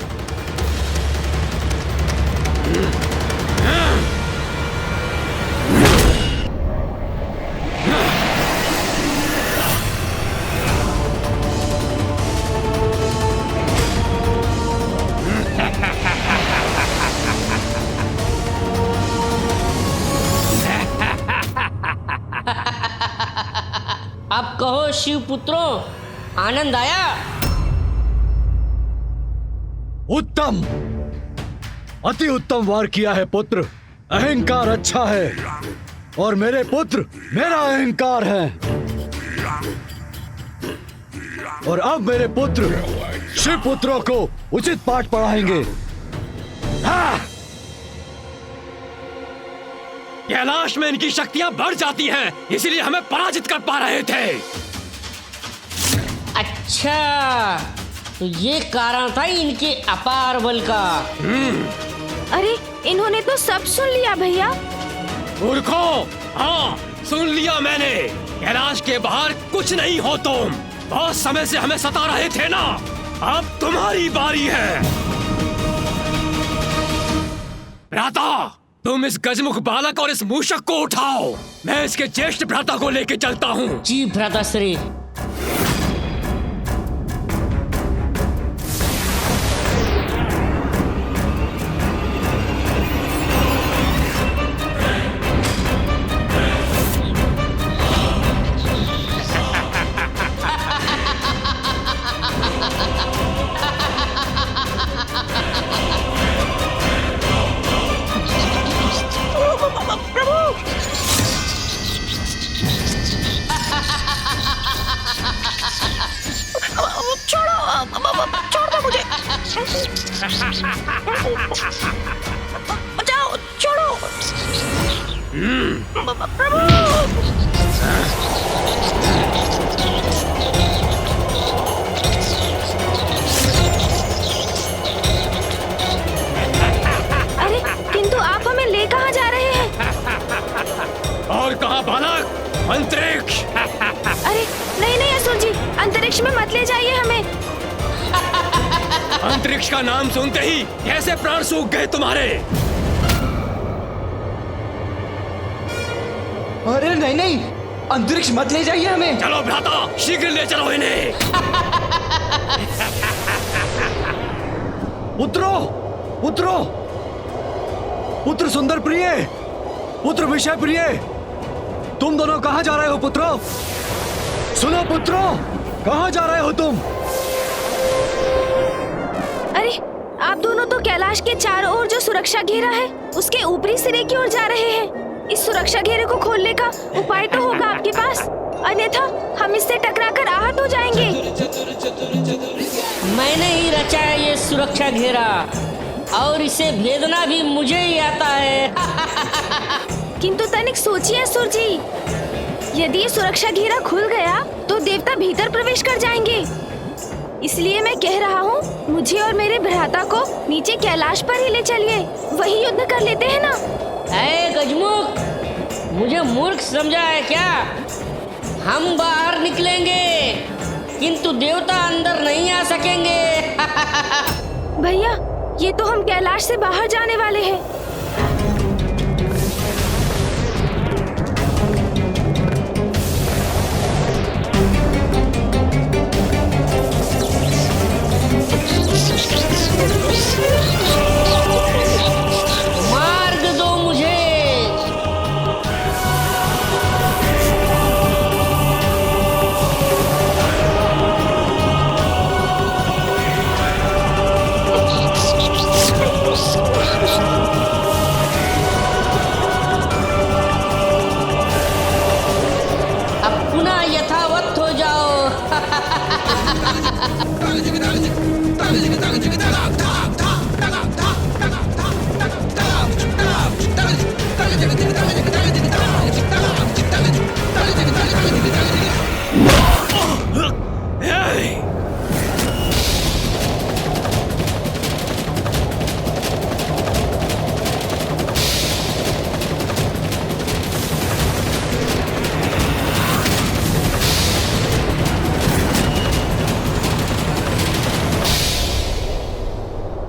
अब कहो शिवपुत्रों, आनंद आया? उत्तम, अति उत्तम वार किया है पुत्र। अहंकार अच्छा है और मेरे पुत्र मेरा अहंकार है। और अब मेरे पुत्र शिव पुत्रों को उचित पाठ पढ़ाएंगे। कैलाश में इनकी शक्तियां बढ़ जाती हैं, इसीलिए हमें पराजित कर पा रहे थे। अच्छा, तो ये कारण था इनके अपार बल का। अरे, इन्होंने तो सब सुन लिया भैया। मूर्खों, हाँ सुन लिया मैंने। कैलाश के बाहर कुछ नहीं हो तुम। बहुत समय से हमें सता रहे थे ना, अब तुम्हारी बारी है। भ्राता, तुम इस गजमुख बालक और इस मूषक को उठाओ। मैं इसके ज्येष्ठ भ्राता को लेके चलता हूँ। जी भ्राता श्री। बचाओ, छोड़ो। प्रभु। अरे किंतु आप हमें ले कहाँ जा रहे हैं? और कहाँ बालक? अंतरिक्ष। अरे नहीं नहीं असुर जी, अंतरिक्ष में मत ले जाइए हमें। अंतरिक्ष का नाम सुनते ही कैसे प्राण सूख गए तुम्हारे? अरे नहीं नहीं, अंतरिक्ष मत ले जाइए हमें। चलो भ्राता, शीघ्र ले चलो इन्हें। पुत्रो, पुत्रो, पुत्र सुंदर प्रिय, पुत्र विषय प्रिय, तुम दोनों कहाँ जा रहे हो पुत्रो? सुनो पुत्रो, कहाँ जा रहे हो तुम? अरे आप दोनों तो कैलाश के चारों ओर जो सुरक्षा घेरा है उसके ऊपरी सिरे की ओर जा रहे हैं। इस सुरक्षा घेरे को खोलने का उपाय तो होगा आपके पास, अन्यथा हम इससे टकराकर आहत हो जाएंगे। मैंने ही रचा है ये सुरक्षा घेरा और इसे भेदना भी मुझे ही आता है। किंतु तनिक सोचिए असुर जी, यदि ये सुरक्षा घेरा खुल गया तो देवता भीतर प्रवेश कर जाएंगे। इसलिए मैं कह रहा हूँ, मुझे और मेरे भ्राता को नीचे कैलाश पर ही ले चलिए, वही युद्ध कर लेते हैं ना। ऐ गजमुख, मुझे मूर्ख समझा है क्या? हम बाहर निकलेंगे किंतु देवता अंदर नहीं आ सकेंगे। भैया, ये तो हम कैलाश से बाहर जाने वाले हैं। मार्ग दो मुझे। अब पुनः यथावत हो जाओ।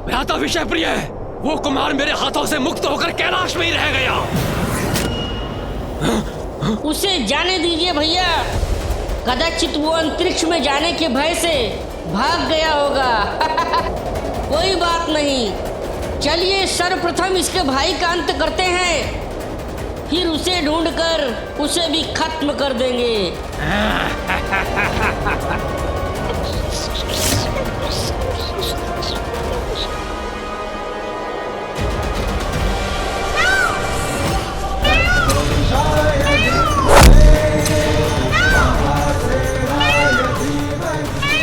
भ्राता विषय प्रिय, वो कुमार मेरे हाथों से मुक्त होकर कैलाश में ही रह गया। उसे जाने दीजिए भैया, कदाचित वो अंतरिक्ष में जाने के भय से भाग गया होगा। कोई बात नहीं, चलिए सर्वप्रथम इसके भाई का अंत करते हैं, फिर उसे ढूंढकर उसे भी खत्म कर देंगे।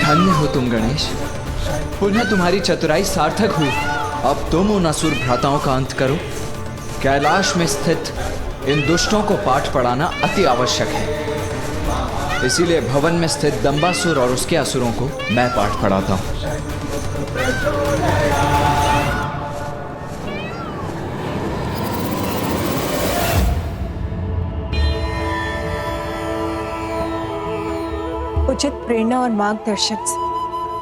धन्य हो तुम गणेश, पुनः तुम्हारी चतुराई सार्थक हुई। अब तुम उन असुर भ्राताओं का अंत करो। कैलाश में स्थित इन दुष्टों को पाठ पढ़ाना अति आवश्यक है, इसीलिए भवन में स्थित दंबासुर और उसके असुरों को मैं पाठ पढ़ाता हूँ। उचित प्रेरणा और मार्गदर्शन से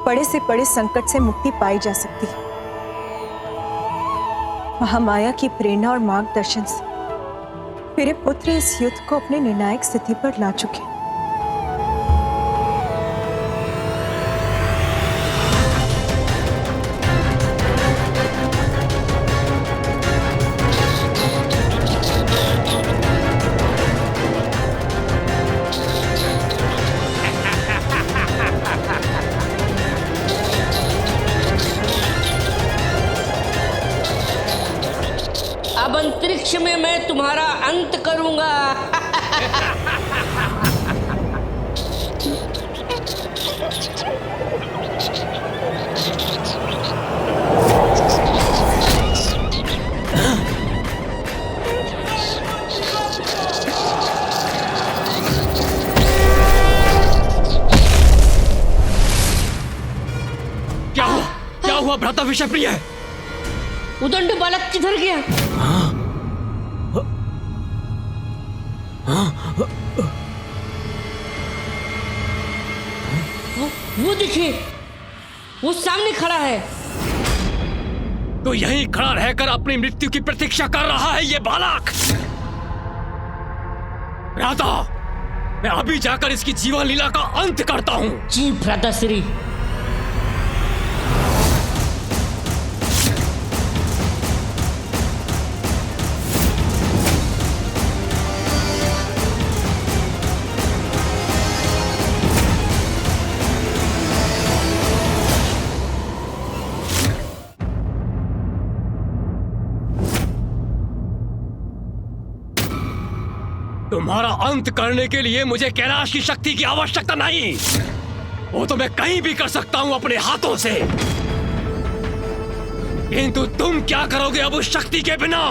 बड़े से बड़े संकट से मुक्ति पाई जा सकती है। महामाया की प्रेरणा और मार्गदर्शन से मेरे पुत्र इस युद्ध को अपने निर्णायक स्थिति पर ला चुके हैं। अब अंतरिक्ष में मैं तुम्हारा अंत करूंगा। हुआ भ्राता विषय प्रिय? उदंड बालक किधर गया? वो देखिए, वो सामने खड़ा है। तो यहीं खड़ा रहकर अपनी मृत्यु की प्रतीक्षा कर रहा है ये बालक। भ्राता, मैं अभी जाकर इसकी जीवन लीला का अंत करता हूं। जी भ्राताश्री। तुम्हारा अंत करने के लिए मुझे कैलाश की शक्ति की आवश्यकता नहीं। वो तो मैं कहीं भी कर सकता हूं अपने हाथों से। किंतु तुम क्या करोगे अब उस शक्ति के बिना?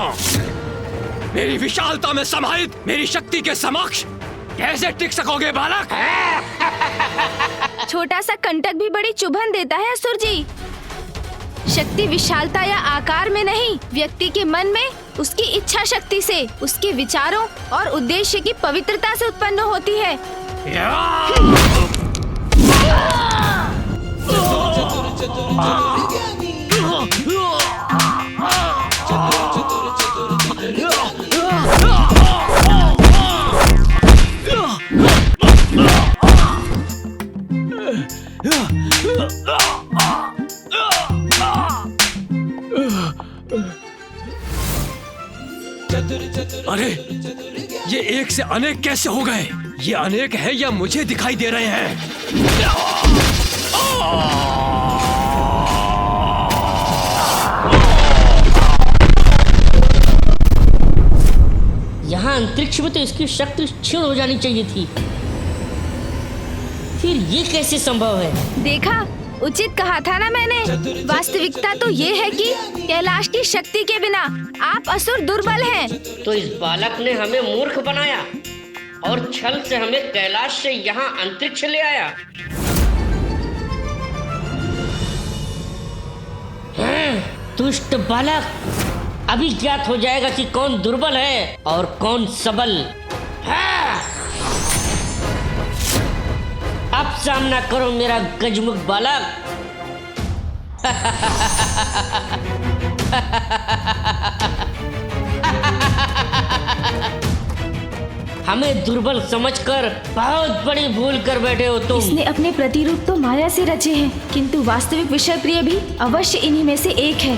मेरी विशालता में समाहित मेरी शक्ति के समक्ष कैसे टिक सकोगे बालक? छोटा सा कंटक भी बड़ी चुभन देता है असुर जी। शक्ति विशालता या आकार में नहीं, व्यक्ति के मन में उसकी इच्छा शक्ति से, उसके विचारों और उद्देश्य की पवित्रता से उत्पन्न होती है। अरे, ये एक से अनेक कैसे हो गए? ये अनेक है या मुझे दिखाई दे रहे हैं? यहाँ अंतरिक्ष में तो इसकी शक्ति क्षीण हो जानी चाहिए थी, फिर ये कैसे संभव है? देखा, उचित कहा था ना मैंने। वास्तविकता तो ये है कि कैलाश की शक्ति के बिना आप असुर दुर्बल हैं। तो इस बालक ने हमें मूर्ख बनाया और छल से हमें कैलाश से यहाँ अंतरिक्ष ले आया। दुष्ट बालक, अभी ज्ञात हो जाएगा कि कौन दुर्बल है और कौन सबल। अब सामना करो मेरा गजमुख बालक। हमें दुर्बल समझकर बहुत बड़ी भूल कर बैठे हो तुम। इसने अपने प्रतिरूप तो माया से रचे हैं, किंतु वास्तविक विषय प्रिय भी अवश्य इन्हीं में से एक है।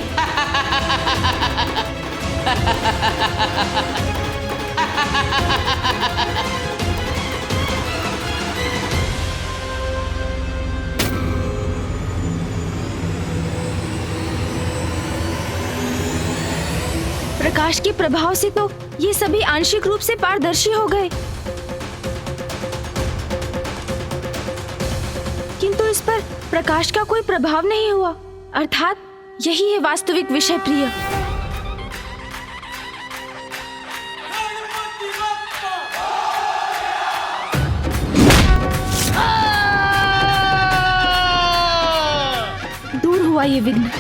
प्रकाश के प्रभाव से तो ये सभी आंशिक रूप से पारदर्शी हो गए, किंतु इस पर प्रकाश का कोई प्रभाव नहीं हुआ। अर्थात यही है वास्तविक विषय प्रिय। दूर हुआ ये विघ्न।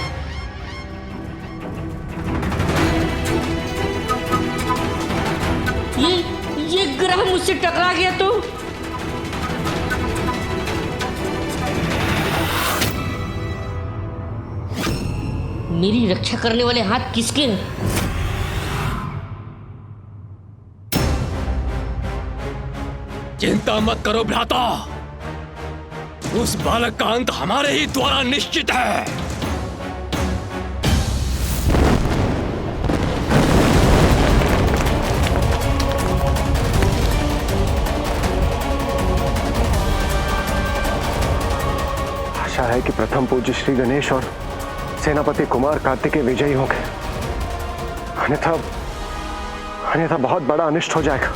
ये ग्रह मुझसे टकरा गया तो मेरी रक्षा करने वाले हाथ किसके हैं? चिंता मत करो भ्राता, उस बालक का अंत हमारे ही द्वारा निश्चित है। आशा है कि प्रथम पूज्य श्री गणेश और सेनापति कुमार कार्तिकेय विजयी हो गए, अन्यथा बहुत बड़ा अनिष्ट हो जाएगा।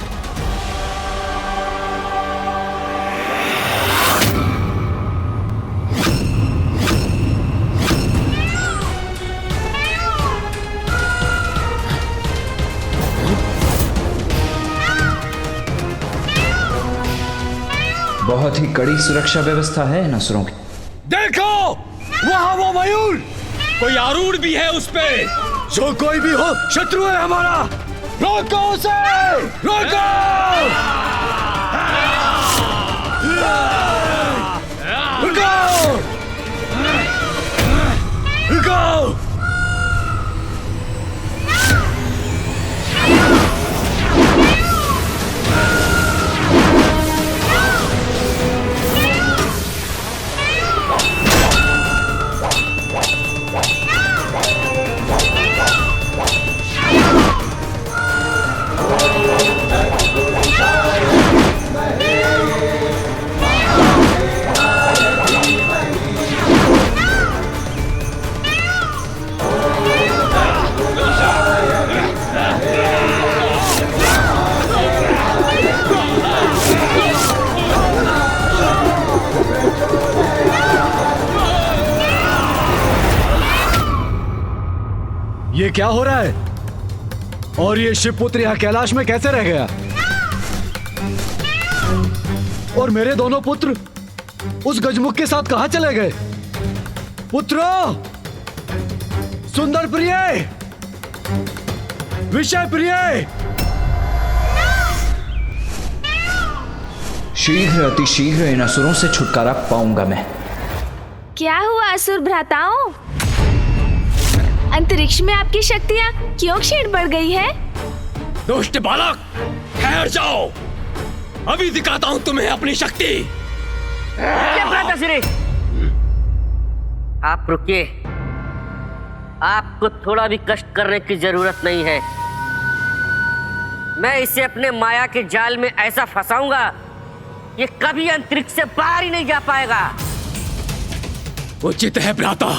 बहुत ही कड़ी सुरक्षा व्यवस्था है इन असुरों की। देखो, वहां वो मयूर कोई आरूढ़ भी है उस पे। जो कोई भी हो, शत्रु है हमारा। रोको उसे, रोको। रुको, रुको। ये क्या हो रहा है? और ये शिवपुत्र यहाँ कैलाश में कैसे रह गया? और मेरे दोनों पुत्र उस गजमुख के साथ कहां चले गए? पुत्रों, सुंदर प्रिय, विषय प्रिय। शीघ्र अतिशीघ्र इन असुरों से छुटकारा पाऊंगा मैं। क्या हुआ असुर भ्राताओं? अंतरिक्ष में आपकी शक्तियाँ क्यों क्षीण बढ़ गई है? दुष्ट बालक, ठहर जाओ, अभी दिखाता हूँ तुम्हें अपनी शक्ति। भ्राताश्री, आप रुकिए, आपको थोड़ा भी कष्ट करने की जरूरत नहीं है। मैं इसे अपने माया के जाल में ऐसा फंसाऊंगा, ये कभी अंतरिक्ष से बाहर ही नहीं जा पाएगा। उचित है भ्राता।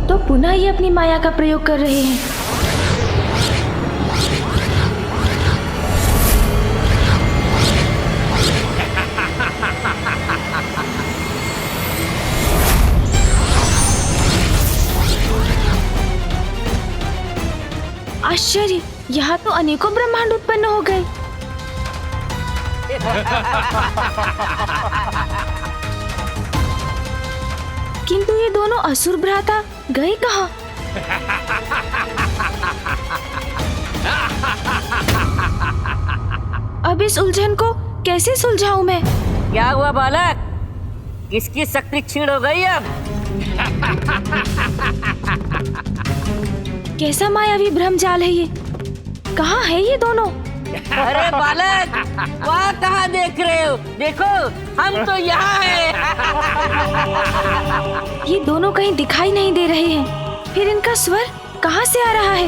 तो पुनः ये अपनी माया का प्रयोग कर रहे हैं। आश्चर्य, यहाँ तो अनेकों ब्रह्मांड उत्पन्न हो गए। किंतु ये दोनों असुर भ्राता गए कहाँ? अब इस उलझन को कैसे सुलझाऊं मैं? क्या हुआ बालक, किसकी शक्ति क्षीण हो गई अब? कैसा मायावी भ्रम जाल है ये? कहाँ है ये दोनों? अरे बालक, वहाँ कहाँ देख रहे हो? देखो, हम तो यहाँ हैं। ये दोनों कहीं दिखाई नहीं दे रहे हैं। फिर इनका स्वर कहाँ से आ रहा है?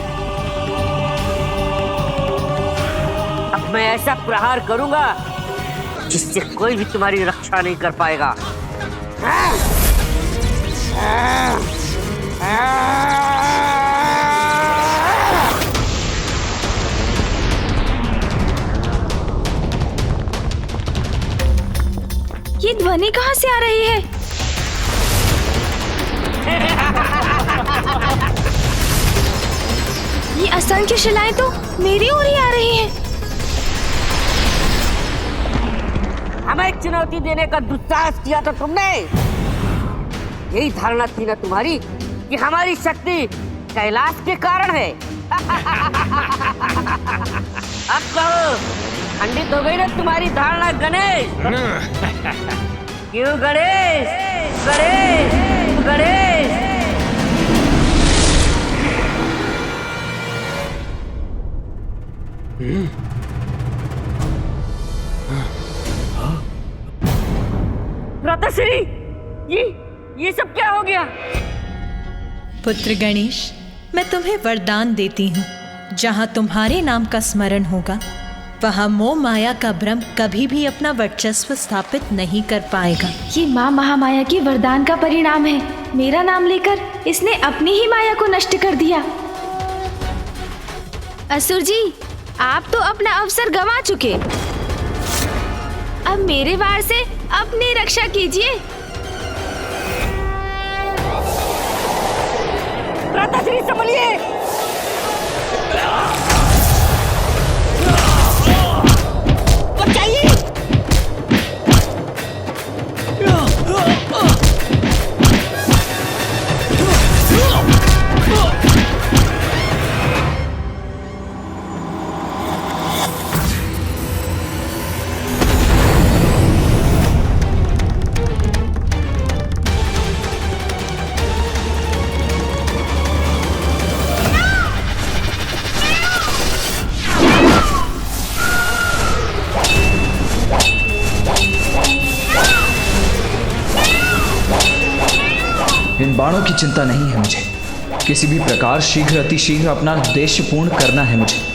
अब मैं ऐसा प्रहार करूंगा जिससे कोई भी तुम्हारी रक्षा नहीं कर पाएगा। ये ध्वनि कहाँ से आ रही है? ये असंख्य शिलाएं तो मेरी ओर ही आ रही हैं। हमें चुनौती देने का दुस्साहस किया था तुमने। यही धारणा थी ना तुम्हारी कि हमारी शक्ति कैलाश के कारण है। अब कहो, खंडित हो गई ना तुम्हारी धारणा गणेश? क्यों गणेश? गणेश, गणेश। भ्राताश्री, ये सब क्या हो गया? पुत्र गणेश, मैं तुम्हें वरदान देती हूँ, जहाँ तुम्हारे नाम का स्मरण होगा वहाँ मोह माया का भ्रम कभी भी अपना वर्चस्व स्थापित नहीं कर पाएगा। ये माँ महामाया की वरदान का परिणाम है। मेरा नाम लेकर इसने अपनी ही माया को नष्ट कर दिया। असुर जी, आप तो अपना अवसर गंवा चुके। अब मेरे वार से अपनी रक्षा कीजिए। भ्राताश्री संभलिए। की चिंता नहीं है मुझे। किसी भी प्रकार शीघ्र अतिशीघ्र अपना उद्देश्य पूर्ण करना है मुझे।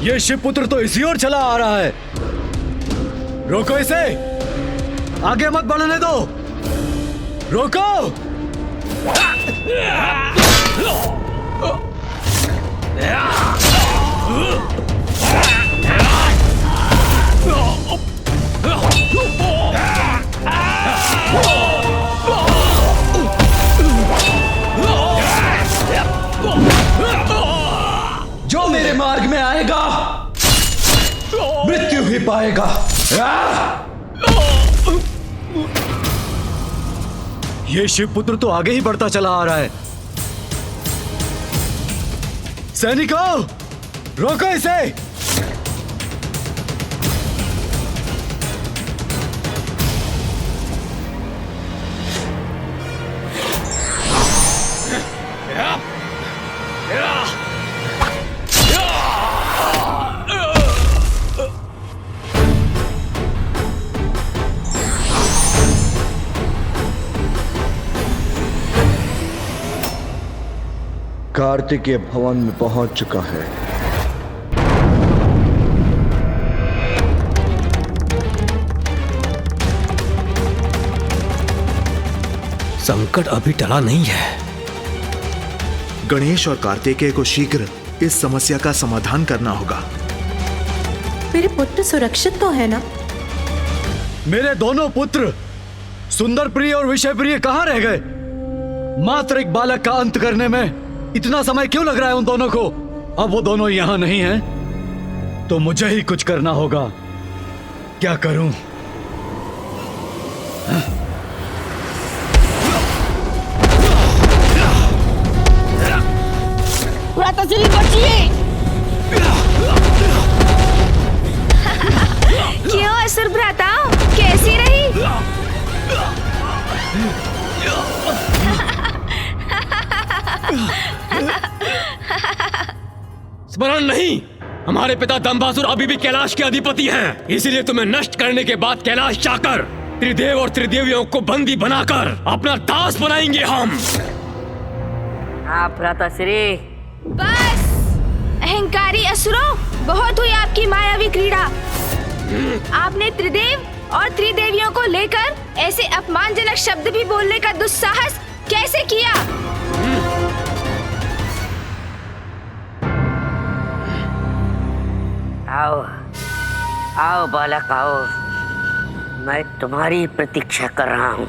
ये शिवपुत्र तो इसी ओर चला आ रहा है। रोको इसे, आगे मत बढ़ने दो। रोको। जो मेरे मार्ग में आएगा मृत्यु ही पाएगा। ये शिवपुत्र तो आगे ही बढ़ता चला आ रहा है। सैनिकों, रोको इसे। कार्तिकेय भवन में पहुंच चुका है। संकट अभी टला नहीं है। गणेश और कार्तिकेय को शीघ्र इस समस्या का समाधान करना होगा। मेरे पुत्र सुरक्षित तो है ना? मेरे दोनों पुत्र सुंदर प्रिय और विषय प्रिय कहां रह गए? मात्र एक बालक का अंत करने में इतना समय क्यों लग रहा है उन दोनों को? अब वो दोनों यहां नहीं हैं, तो मुझे ही कुछ करना होगा। क्या करूं? भ्राताश्री बचिए। क्यों असुर भ्राता, कैसी रही? स्मरण नहीं, हमारे पिता दंबासुर अभी भी कैलाश के अधिपति हैं। इसीलिए तुम्हें नष्ट करने के बाद कैलाश जाकर त्रिदेव और त्रिदेवियों को बंदी बनाकर अपना दास बनाएंगे हम। हाँ भ्राताश्री। बस अहंकारी असुरों, बहुत हुई आपकी मायावी क्रीड़ा। आपने त्रिदेव और त्रिदेवियों को लेकर ऐसे अपमानजनक शब्द भी बोलने का दुस्साहस कैसे किया? आओ आओ बालक आओ, मैं तुम्हारी प्रतीक्षा कर रहा हूँ।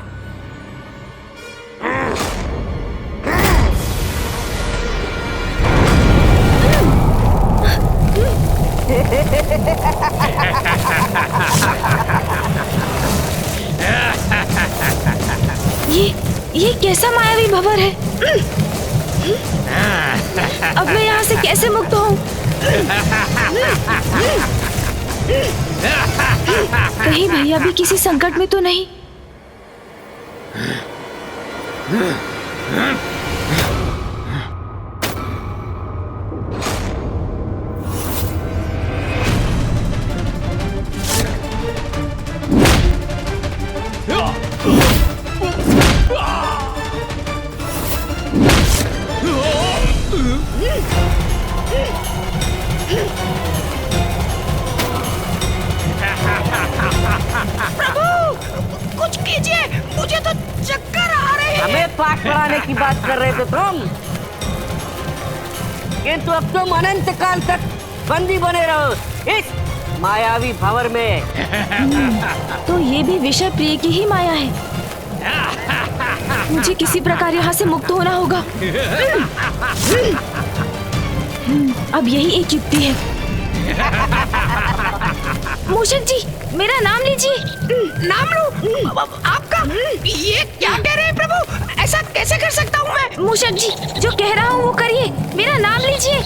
ये कैसा मायावी भंवर है? अब मैं यहाँ से कैसे मुक्त हूँ? कहीं भैया भी किसी संकट में तो नहीं? कुछ कीजिए, मुझे तो चक्कर आ रहे हैं। हमें पाठ पढ़ाने की बात कर रहे थे तुम, किंतु अब तुम अनंत काल तक बंदी बने रहो इस मायावी भंवर में। तो ये भी विषय प्रिय की ही माया है। मुझे किसी प्रकार यहाँ से मुक्त होना होगा। अब यही एक युक्ति है। मूषक जी, मेरा नाम लीजिए। नाम लूं? आपका? ये क्या कह रहे हैं प्रभु? ऐसा कैसे कर सकता हूँ मैं? मूषक जी, जो कह रहा हूँ वो करिए, मेरा नाम लीजिए।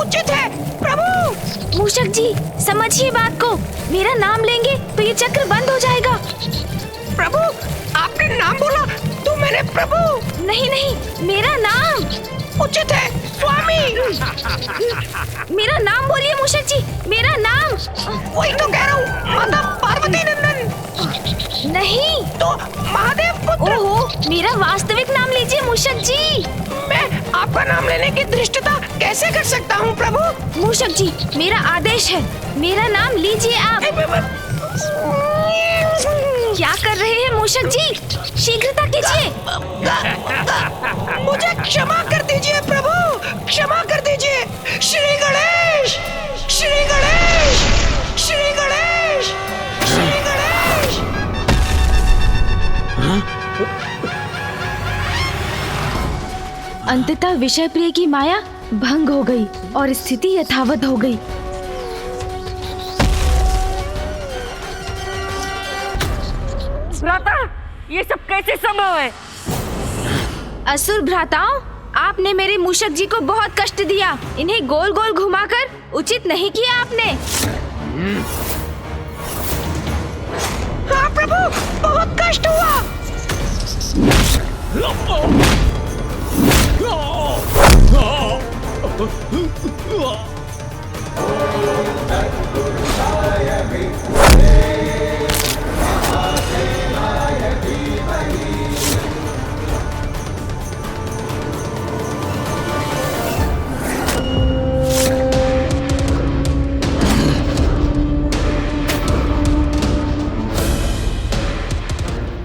उचित है प्रभु। मूषक जी, समझिए बात को, मेरा नाम लेंगे तो ये चक्र बंद हो जाएगा। प्रभु, आपने नाम बोला तो मैंने प्रभु। नहीं नहीं, मेरा नाम। उचित है स्वामी। मेरा नाम बोलिए मूषक जी, मेरा नाम। वही तो कह रहा हूँ, माता पार्वती नंदन। नहीं तो महादेव पुत्र। ओहो, मेरा वास्तविक नाम लीजिए मूषक जी। मैं आपका नाम लेने की धृष्टता कैसे कर सकता हूँ प्रभु? मूषक जी, मेरा आदेश है, मेरा नाम लीजिए आप। क्या कर रहे हैं मूषक जी? शीघ्रता कीजिए। मुझे क्षमा कर दीजिए प्रभु, क्षमा कर दीजिए। श्री गणेश, श्री गणेश, श्री गणेश, श्री गणेश। अंततः विषय प्रिय की माया भंग हो गई और स्थिति यथावत हो गई। भ्राता, ये सब कैसे संभव है? असुर भ्राताओं, आपने मेरे मूषक जी को बहुत कष्ट दिया। इन्हें गोल गोल घुमाकर उचित नहीं किया आपने। हाँ प्रभु, बहुत कष्ट हुआ।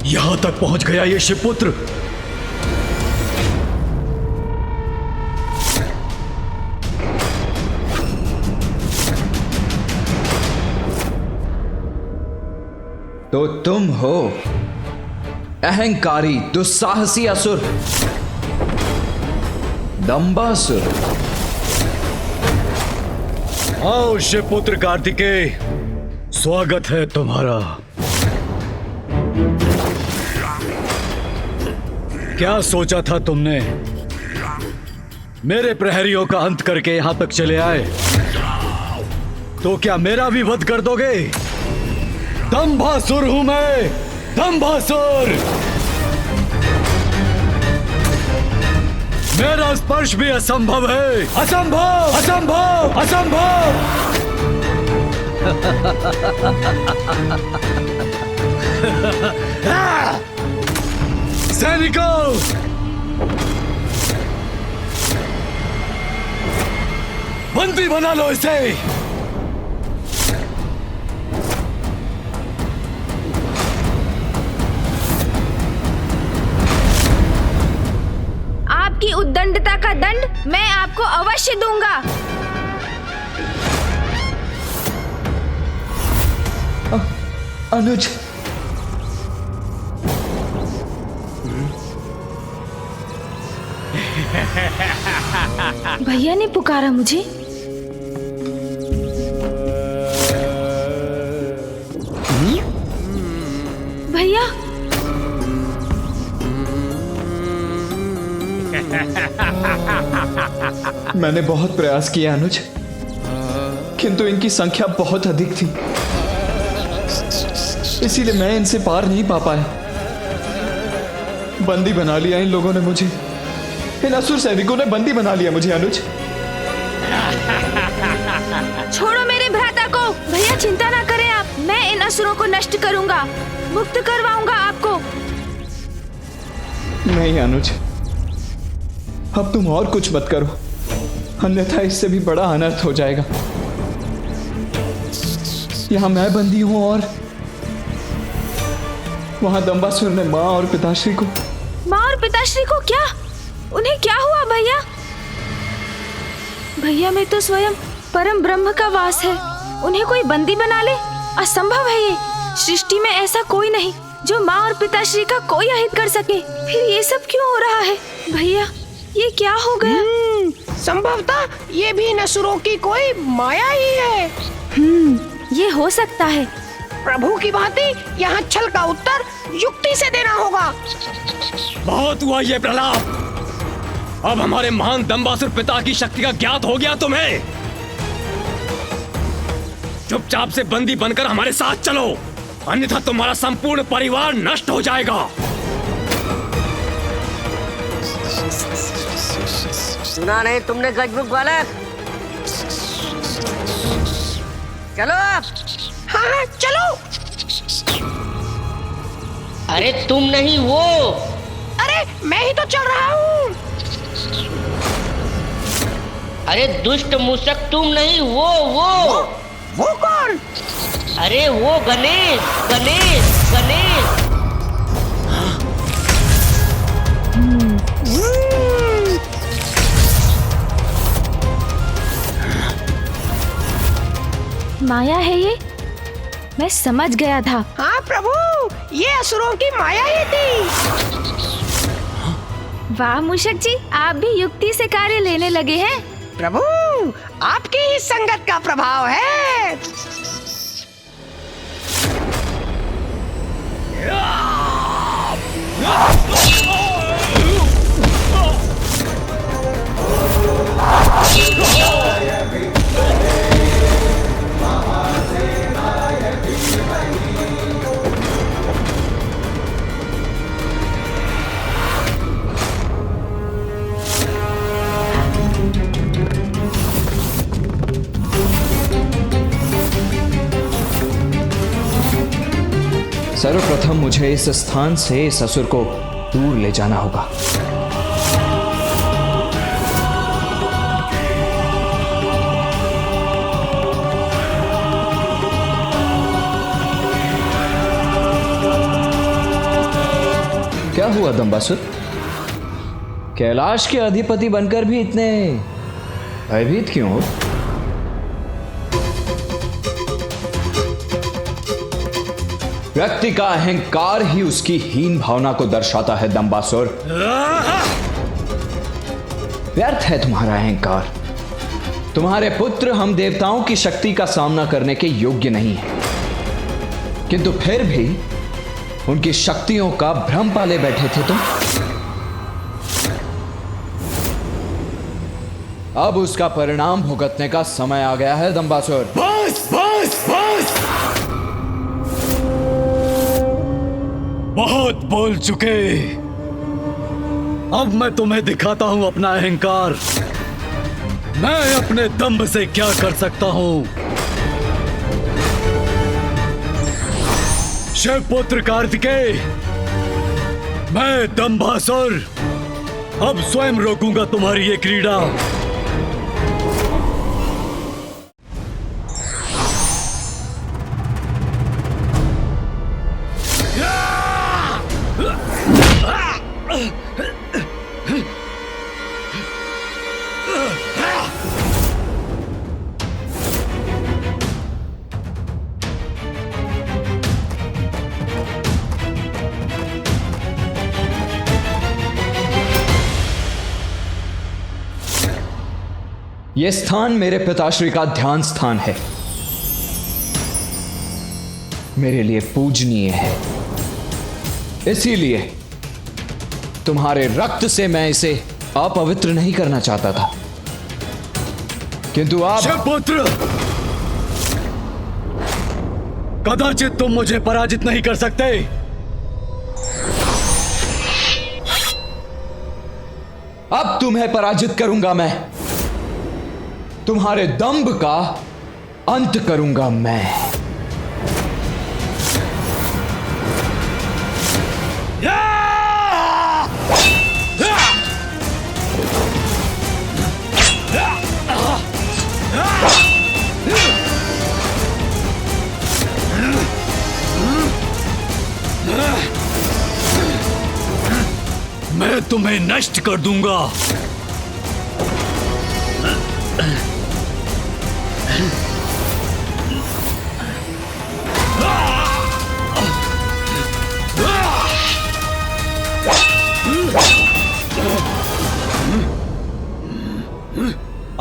यहां तक पहुंच गया ये शिवपुत्र। तो तुम हो अहंकारी दुस्साहसी असुर दंबासुर। आओ शिवपुत्र कार्तिकेय, स्वागत है तुम्हारा। क्या सोचा था तुमने? मेरे प्रहरियों का अंत करके यहां तक चले आए तो क्या मेरा भी वध कर दोगे? दंभासुर हूं मैं, दंभासुर। मेरा स्पर्श भी असंभव है। असंभव, असंभव, असंभव। सैनिकों, बंदी बना लो इसे। आपकी उद्दंडता का दंड मैं आपको अवश्य दूंगा। अनुज, भैया ने पुकारा मुझे। भैया, मैंने बहुत प्रयास किया अनुज, किंतु इनकी संख्या बहुत अधिक थी, इसीलिए मैं इनसे पार नहीं पा पाया। बंदी बना लिया इन लोगों ने मुझे, इन असुर सैनिकों ने बंदी बना लिया मुझे अनुज। छोड़ो मेरे भ्राता को। भैया चिंता ना करें आप, मैं इन असुरों को नष्ट करूंगा, मुक्त करवाऊंगा आपको। नहीं अनुज, अब तुम और कुछ मत करो, अन्यथा इससे भी बड़ा अनर्थ हो जाएगा। यहां मैं बंदी हूं और वहां दंबासुर ने माँ और पिताश्री को। माँ और पिताश्री को क्या? उन्हें क्या हुआ भैया? भैया में तो स्वयं परम ब्रह्म का वास है, उन्हें कोई बंदी बना ले? असंभव है ये। सृष्टि में ऐसा कोई नहीं जो माँ और पिताश्री का कोई अहित कर सके। फिर ये सब क्यों हो रहा है? भैया ये क्या हो गया? संभवतः ये भी इन असुरों की कोई माया ही है। ये हो सकता है। प्रभु की भांति यहाँ छल का उत्तर युक्ति से देना होगा। बहुत हुआ ये प्रलाप। अब हमारे महान दंबासुर पिता की शक्ति का ज्ञात हो गया तुम्हें। चुपचाप से बंदी बनकर हमारे साथ चलो, अन्यथा तुम्हारा संपूर्ण परिवार नष्ट हो जाएगा। सुना नहीं तुमने गजमुख बालक? चलो आप। हाँ चलो। अरे तुम नहीं वो। अरे मैं ही तो चल रहा हूँ। अरे दुष्ट मूषक तुम नहीं वो कौन? अरे वो गणेश गणेश गणेश। माया है ये, मैं समझ गया था। हाँ प्रभु, ये असुरों की माया ही थी। वाह मूषक जी, आप भी युक्ति से कार्य लेने लगे हैं। प्रभु, आपकी ही संगत का प्रभाव है। सर्वप्रथम मुझे इस स्थान से इस असुर को दूर ले जाना होगा। क्या हुआ दंबासुर? कैलाश के अधिपति बनकर भी इतने भयभीत क्यों हो? व्यक्ति का अहंकार ही उसकी हीन भावना को दर्शाता है दंबासुर। व्यर्थ है तुम्हारा अहंकार। तुम्हारे पुत्र हम देवताओं की शक्ति का सामना करने के योग्य नहीं है, किंतु फिर भी उनकी शक्तियों का भ्रम पाले बैठे थे तुम। अब उसका परिणाम भुगतने का समय आ गया है दंबासुर। बस बस बस, बहुत बोल चुके। अब मैं तुम्हें दिखाता हूं अपना अहंकार। मैं अपने दंभ से क्या कर सकता हूं। शिवपुत्र कार्तिकेय, मैं दंभासुर अब स्वयं रोकूंगा तुम्हारी ये क्रीड़ा। यह स्थान मेरे पिताश्री का ध्यान स्थान है, मेरे लिए पूजनीय है। इसीलिए तुम्हारे रक्त से मैं इसे अपवित्र नहीं करना चाहता था, किंतु आप शिवपुत्र, कदाचित तुम मुझे पराजित नहीं कर सकते। अब तुम्हें पराजित करूंगा मैं। तुम्हारे दंभ का अंत करूंगा मैं। मैं तुम्हें नष्ट कर दूंगा।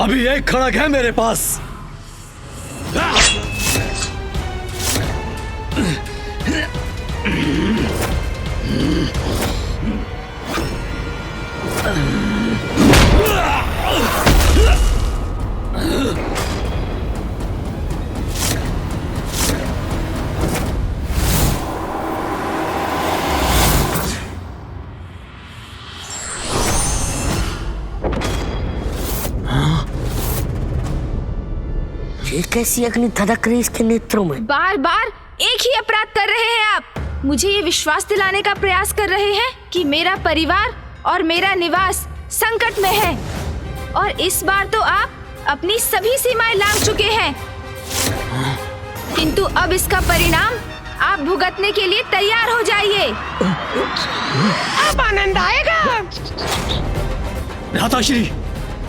अभी एक खड़ग है मेरे पास। ये कैसी अग्नि धधक रही इसके नेत्रों में? बार बार एक ही अपराध कर रहे हैं आप। मुझे ये विश्वास दिलाने का प्रयास कर रहे हैं कि मेरा परिवार और मेरा निवास संकट में है, और इस बार तो आप अपनी सभी सीमाएं लांघ चुके हैं। किंतु अब इसका परिणाम आप भुगतने के लिए तैयार हो जाइए। अब आनंद आएगा। भ्राताश्री,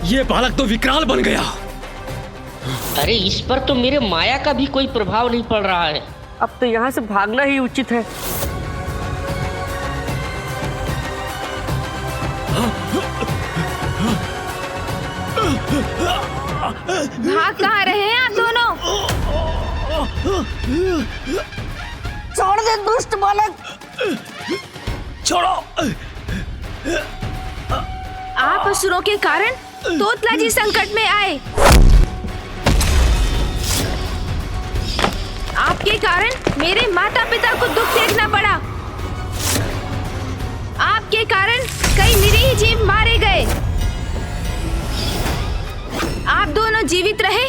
ये बालक तो विकराल बन गया। अरे इस पर तो मेरे माया का भी कोई प्रभाव नहीं पड़ रहा है। अब तो यहाँ से भागना ही उचित है। भाग कहाँ रहे हैं आप दोनों? छोड़ दे दुष्ट बालक। छोड़ो। आप असुरों के कारण तोतला जी संकट में आए। आपके कारण मेरे माता पिता को दुख देखना पड़ा। आपके कारण कई निरीह जीव मारे गए। आप दोनों जीवित रहे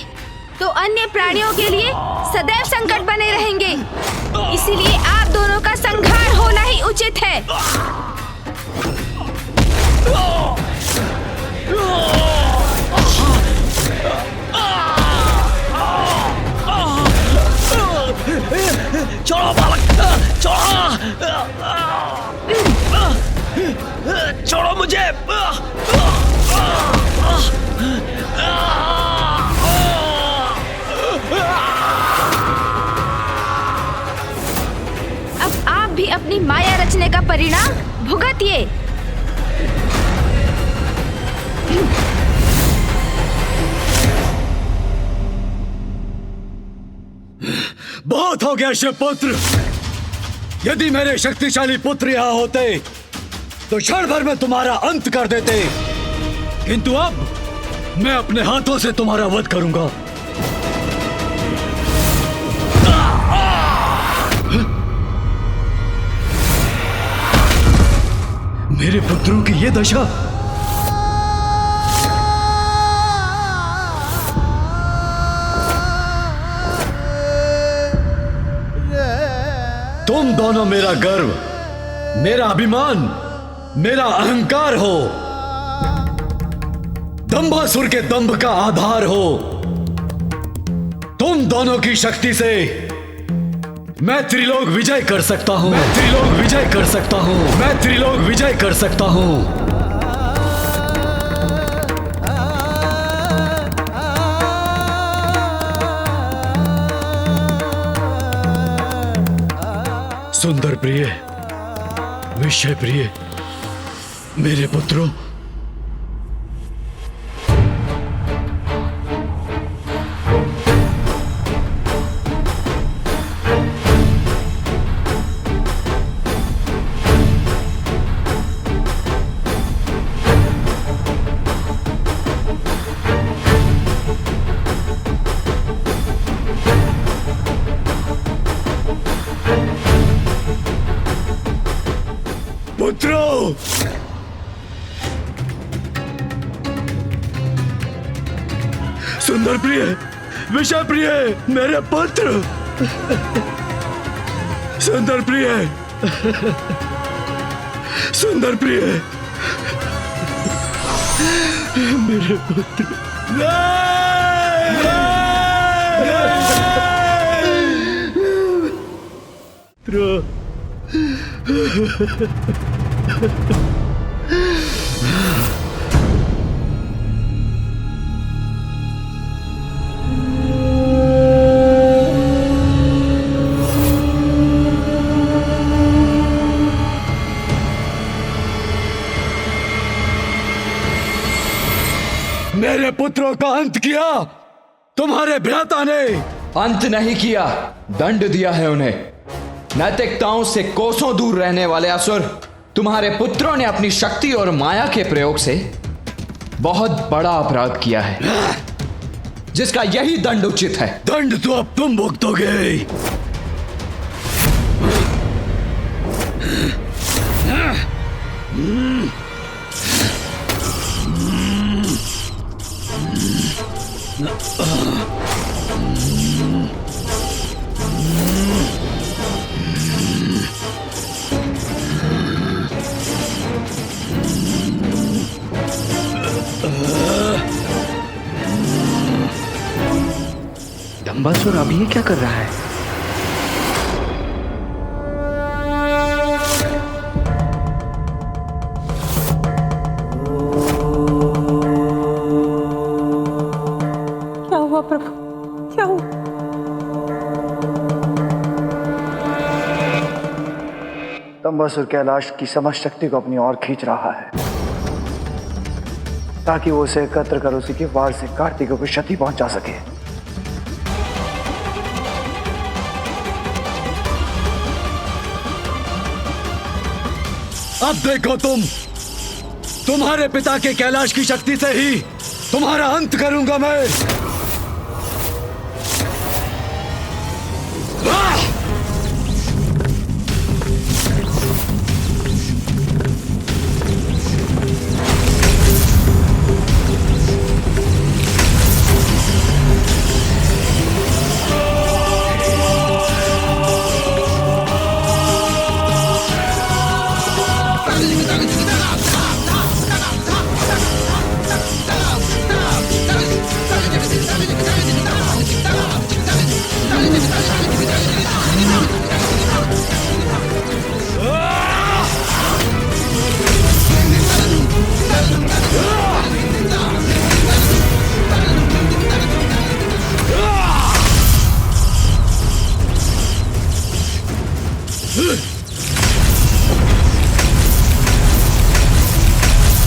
तो अन्य प्राणियों के लिए सदैव संकट बने रहेंगे। इसीलिए आप दोनों का संहार होना ही उचित है। छोड़ो बालक, छोड़ो मुझे। अब आप भी अपनी माया रचने का परिणाम भुगतिए। बहुत हो गया शिवपुत्र। यदि मेरे शक्तिशाली पुत्र यहाँ होते तो क्षण भर में तुम्हारा अंत कर देते, किंतु अब मैं अपने हाथों से तुम्हारा वध करूंगा। मेरे पुत्रों की ये दशा। तुम दोनों मेरा गर्व, मेरा अभिमान, मेरा अहंकार हो। दंभासुर के दंभ का आधार हो। तुम दोनों की शक्ति से मैं त्रिलोक विजय कर सकता हूं। मैं त्रिलोक विजय कर सकता हूं। मैं त्रिलोक विजय कर सकता हूं। सुंदर प्रिय, विषय प्रिय, मेरे पुत्रों, पुत्रों, सुंदर प्रिय, विषय प्रिय, मेरे पुत्र, सुंदर प्रिय, सुंदर प्रिय, मेरे पुत्र। मेरे पुत्रों का अंत किया तुम्हारे भ्राता ने। अंत नहीं किया, दंड दिया है उन्हें। नैतिकताओं से कोसों दूर रहने वाले असुर, तुम्हारे पुत्रों ने अपनी शक्ति और माया के प्रयोग से बहुत बड़ा अपराध किया है, जिसका यही दंड उचित है। दंड तो अब तुम भुगतोगे। दंबासुर अब ये क्या कर रहा है? क्या हुआ प्रभु, क्या हुआ? दंबासुर कैलाश की समस्त शक्ति को अपनी ओर खींच रहा है ताकि वो उसे एकत्र कर उसी के वार से कार्तिक को क्षति पहुंचा सके। अब देखो तुम्हारे पिता के कैलाश की शक्ति से ही तुम्हारा अंत करूंगा मैं।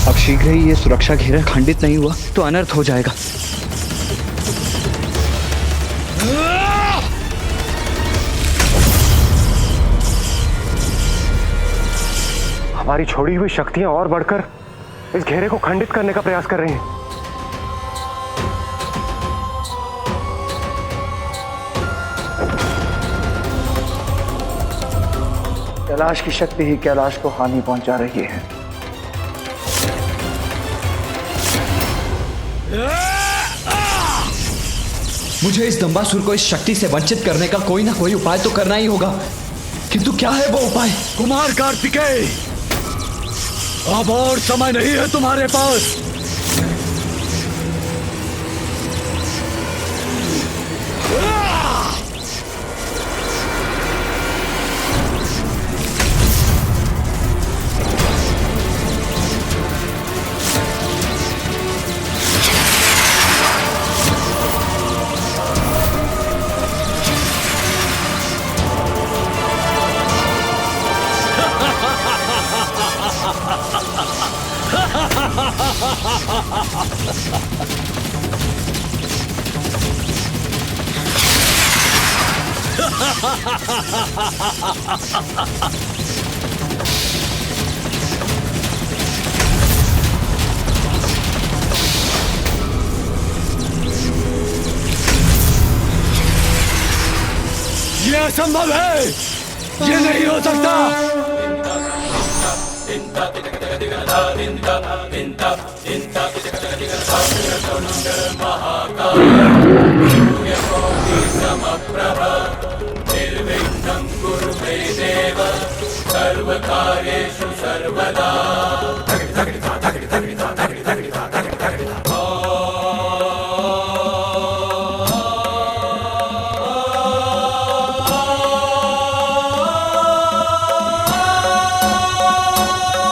अब शीघ्र ही ये सुरक्षा घेरा खंडित नहीं हुआ तो अनर्थ हो जाएगा। हमारी छोड़ी हुई शक्तियां और बढ़कर इस घेरे को खंडित करने का प्रयास कर रही हैं। कैलाश की शक्ति ही कैलाश को हानि पहुंचा रही है। मुझे इस दंबासुर को इस शक्ति से वंचित करने का कोई ना कोई उपाय तो करना ही होगा, किंतु क्या है वो उपाय? कुमार कार्तिकेय, अब और समय नहीं है तुम्हारे पास। ये असंभव है, ये नहीं हो सकता। सर्वकार्येषु सर्वदा